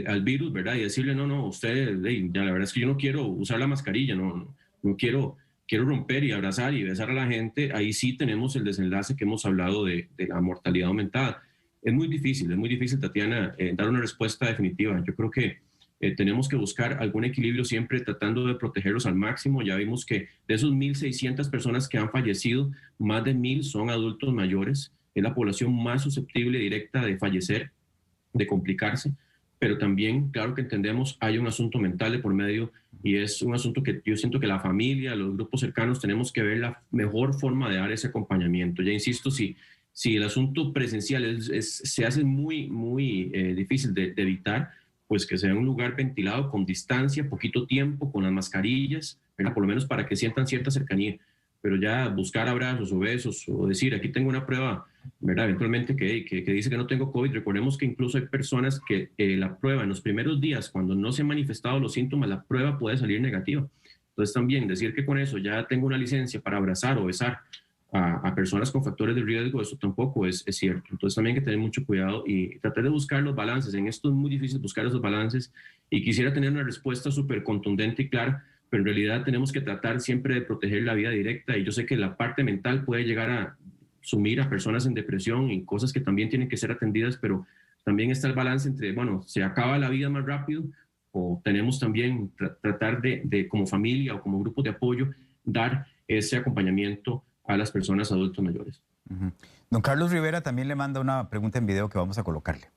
al virus, ¿verdad? Y decirle, no, usted, ya la verdad es que yo no quiero usar la mascarilla, no quiero romper y abrazar y besar a la gente, ahí sí tenemos el desenlace que hemos hablado de la mortalidad aumentada. Es muy difícil, Tatiana, dar una respuesta definitiva. Yo creo que tenemos que buscar algún equilibrio siempre tratando de protegerlos al máximo. Ya vimos que de esos 1.600 personas que han fallecido, más de 1.000 son adultos mayores. Es la población más susceptible directa de fallecer, de complicarse. Pero también, claro que entendemos, hay un asunto mental de por medio y es un asunto que yo siento que la familia, los grupos cercanos, tenemos que ver la mejor forma de dar ese acompañamiento. Ya insisto, si el asunto presencial se hace muy difícil de evitar, pues que sea un lugar ventilado, con distancia, poquito tiempo, con las mascarillas, ¿verdad? Por lo menos para que sientan cierta cercanía. Pero ya buscar abrazos o besos o decir, aquí tengo una prueba, ¿verdad? Eventualmente que dice que no tengo COVID. Recordemos que incluso hay personas que la prueba en los primeros días, cuando no se han manifestado los síntomas, la prueba puede salir negativa. Entonces también decir que con eso ya tengo una licencia para abrazar o besar a personas con factores de riesgo, eso tampoco es cierto. Entonces también hay que tener mucho cuidado y tratar de buscar los balances. En esto es muy difícil buscar esos balances y quisiera tener una respuesta súper contundente y clara, pero en realidad tenemos que tratar siempre de proteger la vida directa y yo sé que la parte mental puede llegar a sumir a personas en depresión y cosas que también tienen que ser atendidas, pero también está el balance entre, bueno, se acaba la vida más rápido o tenemos también tratar de como familia o como grupo de apoyo dar ese acompañamiento a las personas adultos mayores.
Don Carlos Rivera también le manda una pregunta en video que vamos a colocarle.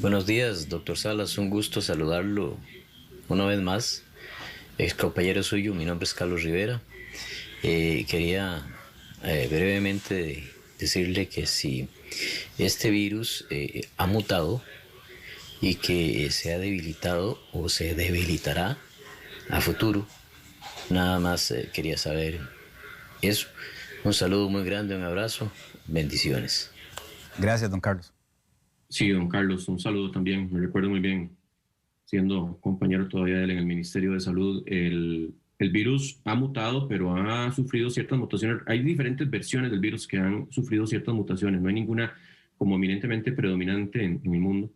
Buenos días, doctor Salas, un gusto saludarlo una vez más. Ex compañero suyo, mi nombre es Carlos Rivera. Quería brevemente decirle que si este virus ha mutado y que se ha debilitado o se debilitará a futuro, nada más quería saber eso. Un saludo muy grande, un abrazo, bendiciones.
Gracias, don Carlos.
Sí, don Carlos, un saludo también. Me recuerdo muy bien, siendo compañero todavía de él en el Ministerio de Salud, el virus ha mutado, pero ha sufrido ciertas mutaciones. Hay diferentes versiones del virus que han sufrido ciertas mutaciones. No hay ninguna como eminentemente predominante en el mundo.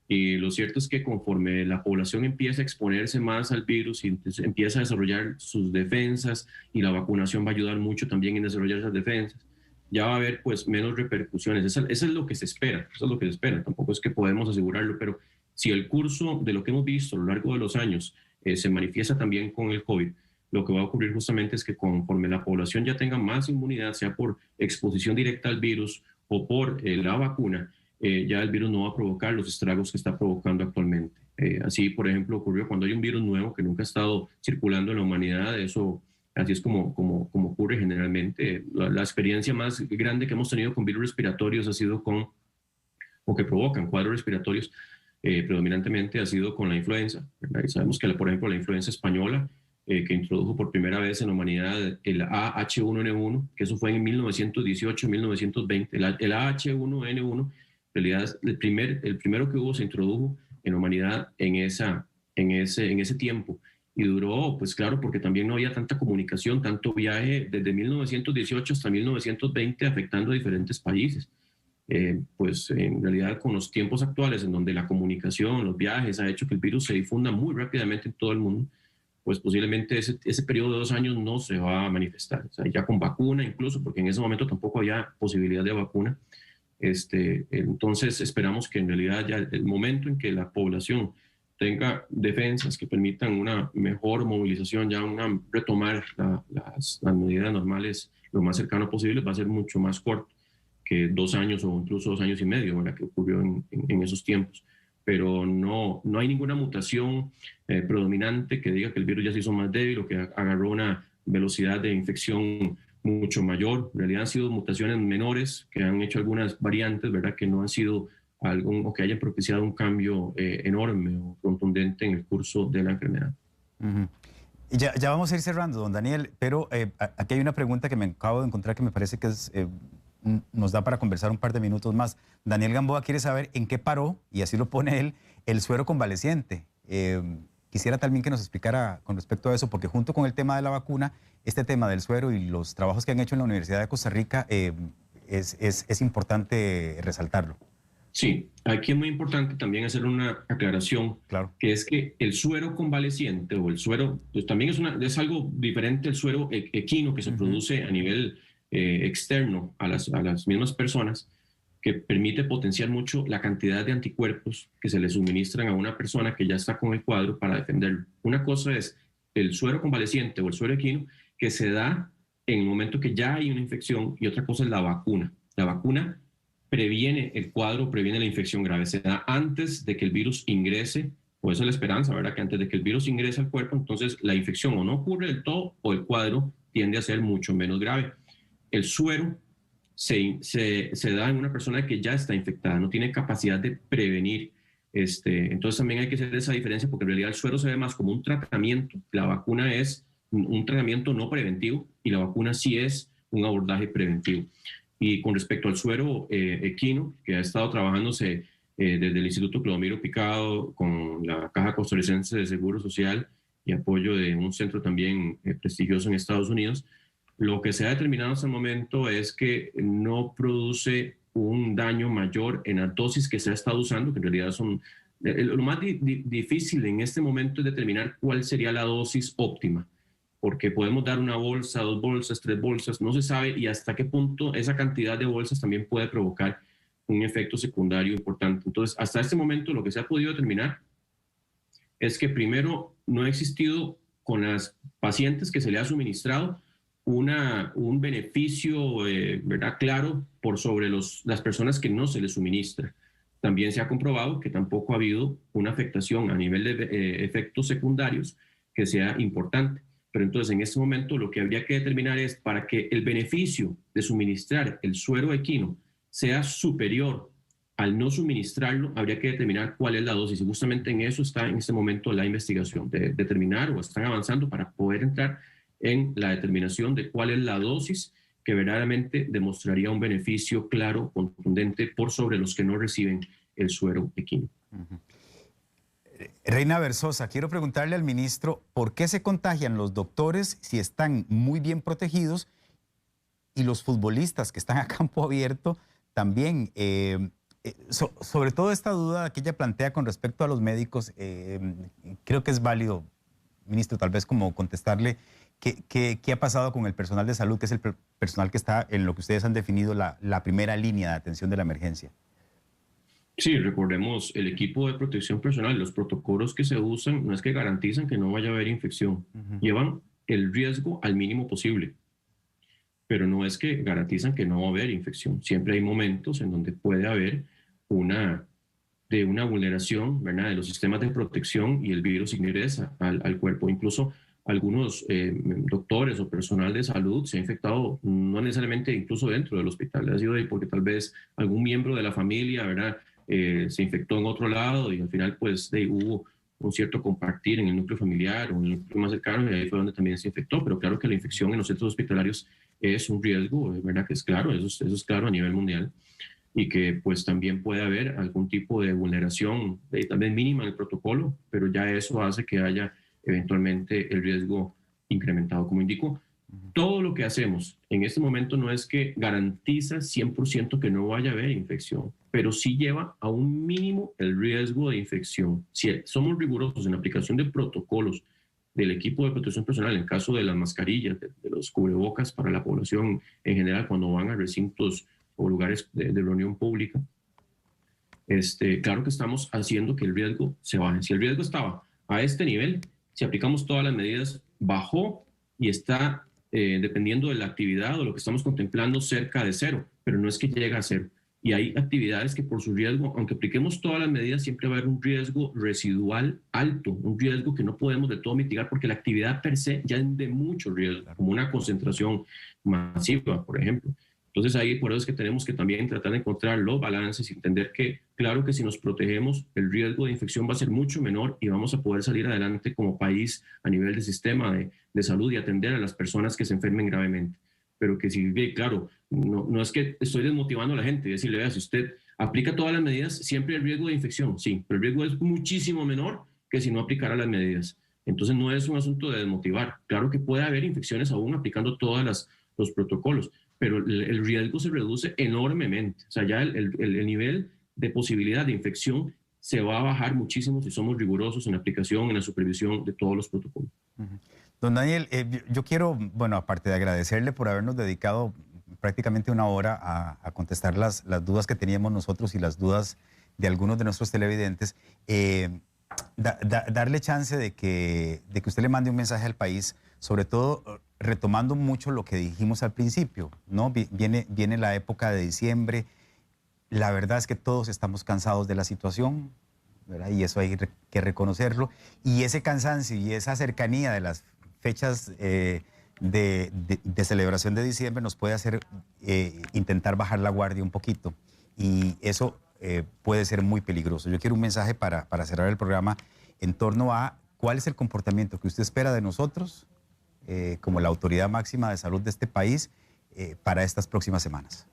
Y lo cierto es que conforme la población empieza a exponerse más al virus y empieza a desarrollar sus defensas y la vacunación va a ayudar mucho también en desarrollar esas defensas, ya va a haber pues menos repercusiones. Eso es lo que se espera, Tampoco es que podemos asegurarlo, pero si el curso de lo que hemos visto a lo largo de los años se manifiesta también con el COVID, lo que va a ocurrir justamente es que conforme la población ya tenga más inmunidad, sea por exposición directa al virus o por la vacuna, ya el virus no va a provocar los estragos que está provocando actualmente. Así, por ejemplo, ocurrió cuando hay un virus nuevo que nunca ha estado circulando en la humanidad. Así es como ocurre generalmente. La experiencia más grande que hemos tenido con virus respiratorios ha sido o que provocan cuadros respiratorios predominantemente ha sido con la influenza, ¿verdad? Y sabemos que, por ejemplo, la influenza española, que introdujo por primera vez en la humanidad el AH1N1, que eso fue en 1918-1920. El AH1N1 en realidad el primero que se introdujo en la humanidad en ese tiempo y duró, pues claro, porque también no había tanta comunicación, tanto viaje desde 1918 hasta 1920 afectando a diferentes países. Pues en realidad con los tiempos actuales en donde la comunicación, los viajes ha hecho que el virus se difunda muy rápidamente en todo el mundo, pues posiblemente ese periodo de 2 años no se va a manifestar. O sea, ya con vacuna incluso, porque en ese momento tampoco había posibilidad de vacuna. Entonces esperamos que en realidad ya el momento en que la población tenga defensas que permitan una mejor movilización, ya retomar las medidas normales lo más cercano posible, va a ser mucho más corto que 2 años o incluso 2 años y medio, ¿verdad? Que ocurrió en esos tiempos. Pero no hay ninguna mutación predominante que diga que el virus ya se hizo más débil o que agarró una velocidad de infección mucho mayor. En realidad han sido mutaciones menores que han hecho algunas variantes, ¿verdad? Que no han sido o que hayan propiciado un cambio enorme o contundente en el curso de la enfermedad.
Uh-huh. Ya vamos a ir cerrando, don Daniel, pero aquí hay una pregunta que me acabo de encontrar que me parece que nos da para conversar un par de minutos más. Daniel Gamboa quiere saber en qué paró, y así lo pone él, el suero convaleciente. Quisiera también que nos explicara con respecto a eso, porque junto con el tema de la vacuna, este tema del suero y los trabajos que han hecho en la Universidad de Costa Rica es importante resaltarlo.
Sí, aquí es muy importante también hacer una aclaración,
claro,
que es que el suero convaleciente o el suero, pues también es algo diferente al suero equino que se produce a nivel externo a las mismas personas, que permite potenciar mucho la cantidad de anticuerpos que se le suministran a una persona que ya está con el cuadro para defenderlo. Una cosa es el suero convaleciente o el suero equino que se da en el momento que ya hay una infección, y otra cosa es la vacuna. La vacuna previene el cuadro, previene la infección grave. Se da antes de que el virus ingrese, por eso la esperanza, ¿verdad? Que antes de que el virus ingrese al cuerpo, entonces la infección o no ocurre del todo o el cuadro tiende a ser mucho menos grave. El suero se da en una persona que ya está infectada, no tiene capacidad de prevenir. Entonces también hay que hacer esa diferencia, porque en realidad el suero se ve más como un tratamiento. La vacuna es un tratamiento no preventivo y la vacuna sí es un abordaje preventivo. Y con respecto al suero equino, que ha estado trabajándose desde el Instituto Clodomiro Picado con la Caja Costarricense de Seguro Social y apoyo de un centro también prestigioso en Estados Unidos, lo que se ha determinado hasta el momento es que no produce un daño mayor en la dosis que se ha estado usando, que en realidad son... Lo más difícil en este momento es determinar cuál sería la dosis óptima, porque podemos dar una bolsa, 2 bolsas, 3 bolsas, no se sabe, y hasta qué punto esa cantidad de bolsas también puede provocar un efecto secundario importante. Entonces, hasta este momento lo que se ha podido determinar es que primero no ha existido con las pacientes que se le ha suministrado un beneficio ¿verdad? Claro por sobre las personas que no se les suministra. También se ha comprobado que tampoco ha habido una afectación a nivel de efectos secundarios que sea importante. Pero entonces en este momento lo que habría que determinar es, para que el beneficio de suministrar el suero equino sea superior al no suministrarlo, habría que determinar cuál es la dosis. Y justamente en eso está en este momento la investigación, de determinar, o están avanzando para poder entrar en la determinación de cuál es la dosis que verdaderamente demostraría un beneficio claro, contundente, por sobre los que no reciben el suero equino.
Uh-huh. Reina Berzosa, quiero preguntarle al ministro por qué se contagian los doctores si están muy bien protegidos y los futbolistas que están a campo abierto también. Sobre todo esta duda que ella plantea con respecto a los médicos, creo que es válido, ministro, tal vez como contestarle qué ha pasado con el personal de salud, que es el personal que está en lo que ustedes han definido la primera línea de atención de la emergencia.
Sí, recordemos el equipo de protección personal, los protocolos que se usan no es que garantizan que no vaya a haber infección, llevan el riesgo al mínimo posible, pero no es que garantizan que no va a haber infección. Siempre hay momentos en donde puede haber una vulneración, ¿verdad?, de los sistemas de protección y el virus ingresa al cuerpo. Incluso algunos doctores o personal de salud se ha infectado, no necesariamente incluso dentro del hospital, ha sido ahí porque tal vez algún miembro de la familia, ¿verdad?, se infectó en otro lado y al final pues hubo un cierto compartir en el núcleo familiar o en el núcleo más cercano, y ahí fue donde también se infectó. Pero claro que la infección en los centros hospitalarios es un riesgo, ¿verdad?, que es claro, eso es claro a nivel mundial, y que pues también puede haber algún tipo de vulneración, también mínima en el protocolo, pero ya eso hace que haya eventualmente el riesgo incrementado. Como indico, todo lo que hacemos en este momento no es que garantiza 100% que no vaya a haber infección, pero sí lleva a un mínimo el riesgo de infección. Si somos rigurosos en la aplicación de protocolos del equipo de protección personal, en el caso de las mascarillas, de los cubrebocas para la población en general, cuando van a recintos o lugares de reunión pública, claro que estamos haciendo que el riesgo se baje. Si el riesgo estaba a este nivel, si aplicamos todas las medidas, bajó y está, dependiendo de la actividad o lo que estamos contemplando, cerca de cero, pero no es que llega a cero. Y hay actividades que por su riesgo, aunque apliquemos todas las medidas, siempre va a haber un riesgo residual alto, un riesgo que no podemos de todo mitigar porque la actividad per se ya es de mucho riesgo, como una concentración masiva, por ejemplo. Entonces ahí por eso es que tenemos que también tratar de encontrar los balances y entender que claro que si nos protegemos el riesgo de infección va a ser mucho menor y vamos a poder salir adelante como país a nivel de sistema de salud y atender a las personas que se enfermen gravemente. Pero que si, claro, no es que estoy desmotivando a la gente y decirle, vea, si usted aplica todas las medidas, siempre el riesgo de infección, sí, pero el riesgo es muchísimo menor que si no aplicara las medidas. Entonces no es un asunto de desmotivar. Claro que puede haber infecciones aún aplicando todos los protocolos, pero el riesgo se reduce enormemente. O sea, ya el nivel de posibilidad de infección se va a bajar muchísimo si somos rigurosos en la aplicación, en la supervisión de todos los protocolos.
Don Daniel, yo quiero, bueno, aparte de agradecerle por habernos dedicado prácticamente una hora a contestar las dudas que teníamos nosotros y las dudas de algunos de nuestros televidentes, darle chance de que usted le mande un mensaje al país, sobre todo retomando mucho lo que dijimos al principio, ¿no? Viene la época de diciembre, la verdad es que todos estamos cansados de la situación, ¿verdad? Y eso hay que reconocerlo, y ese cansancio y esa cercanía de las fechas de celebración de diciembre nos puede hacer intentar bajar la guardia un poquito, y eso puede ser muy peligroso. Yo quiero un mensaje para cerrar el programa en torno a cuál es el comportamiento que usted espera de nosotros como la autoridad máxima de salud de este país para estas próximas semanas.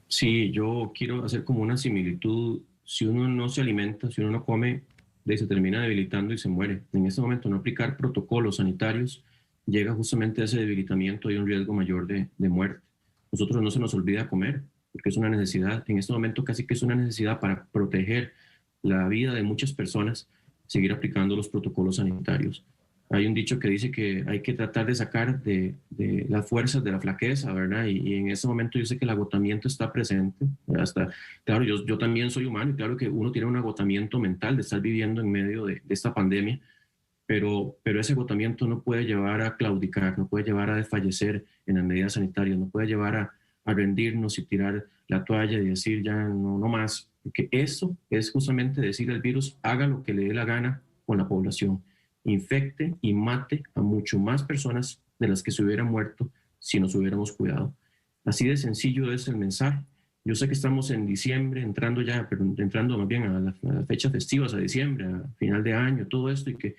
Sí, yo quiero hacer como una similitud. Si uno no se alimenta, si uno no come, se termina debilitando y se muere. En este momento, no aplicar protocolos sanitarios llega justamente a ese debilitamiento y un riesgo mayor de muerte. Nosotros no se nos olvida comer, porque es una necesidad. En este momento casi que es una necesidad para proteger la vida de muchas personas, seguir aplicando los protocolos sanitarios. Hay un dicho que dice que hay que tratar de sacar de las fuerzas de la flaqueza, ¿verdad? Y en ese momento yo sé que el agotamiento está presente. Claro, yo también soy humano y claro que uno tiene un agotamiento mental de estar viviendo en medio de esta pandemia, pero ese agotamiento no puede llevar a claudicar, no puede llevar a desfallecer en las medidas sanitarias, no puede llevar a rendirnos y tirar la toalla y decir ya no más, porque eso es justamente decir al virus haga lo que le dé la gana con la población, infecte y mate a mucho más personas de las que se hubieran muerto si nos hubiéramos cuidado. Así de sencillo es el mensaje. Yo sé que estamos en diciembre, entrando más bien a las fechas festivas, a diciembre, a final de año, todo esto, y que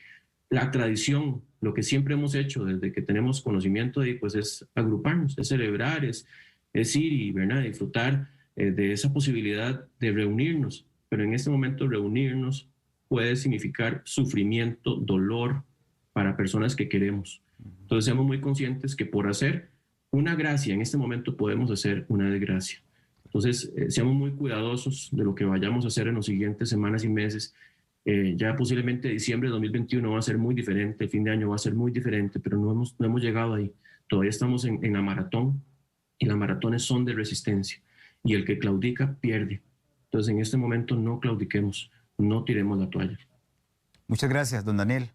la tradición, lo que siempre hemos hecho desde que tenemos conocimiento de pues es agruparnos, es celebrar, es ir y ¿verdad? Disfrutar de esa posibilidad de reunirnos. Pero en este momento reunirnos puede significar sufrimiento, dolor para personas que queremos. Entonces seamos muy conscientes que por hacer una gracia en este momento podemos hacer una desgracia. Entonces seamos muy cuidadosos de lo que vayamos a hacer en las siguientes semanas y meses. Ya posiblemente diciembre de 2021 va a ser muy diferente, el fin de año va a ser muy diferente, pero no hemos llegado ahí. Todavía estamos en la maratón y las maratones son de resistencia y el que claudica pierde. Entonces en este momento no claudiquemos, no tiremos la toalla.
Muchas gracias, don Daniel.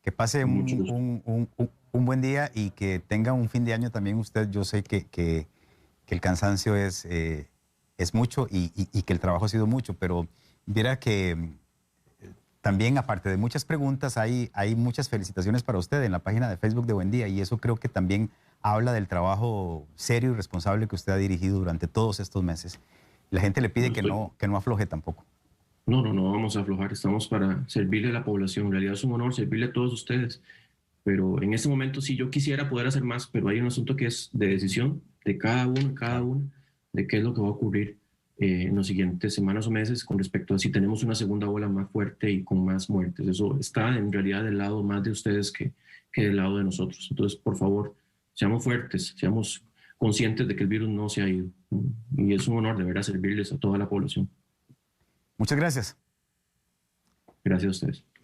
Que pase un buen día y que tenga un fin de año también usted. Yo sé que el cansancio es mucho y que el trabajo ha sido mucho, pero viera que también, aparte de muchas preguntas, hay muchas felicitaciones para usted en la página de Facebook de Buen Día, y eso creo que también habla del trabajo serio y responsable que usted ha dirigido durante todos estos meses. La gente le pide que no afloje tampoco.
No vamos a aflojar, estamos para servirle a la población. En realidad es un honor servirle a todos ustedes, pero en este momento sí yo quisiera poder hacer más, pero hay un asunto que es de decisión de cada uno, de qué es lo que va a ocurrir en las siguientes semanas o meses con respecto a si tenemos una segunda ola más fuerte y con más muertes. Eso está en realidad del lado más de ustedes que del lado de nosotros. Entonces, por favor, seamos fuertes, seamos conscientes de que el virus no se ha ido. Y es un honor de verdad servirles a toda la población.
Muchas gracias.
Gracias a ustedes.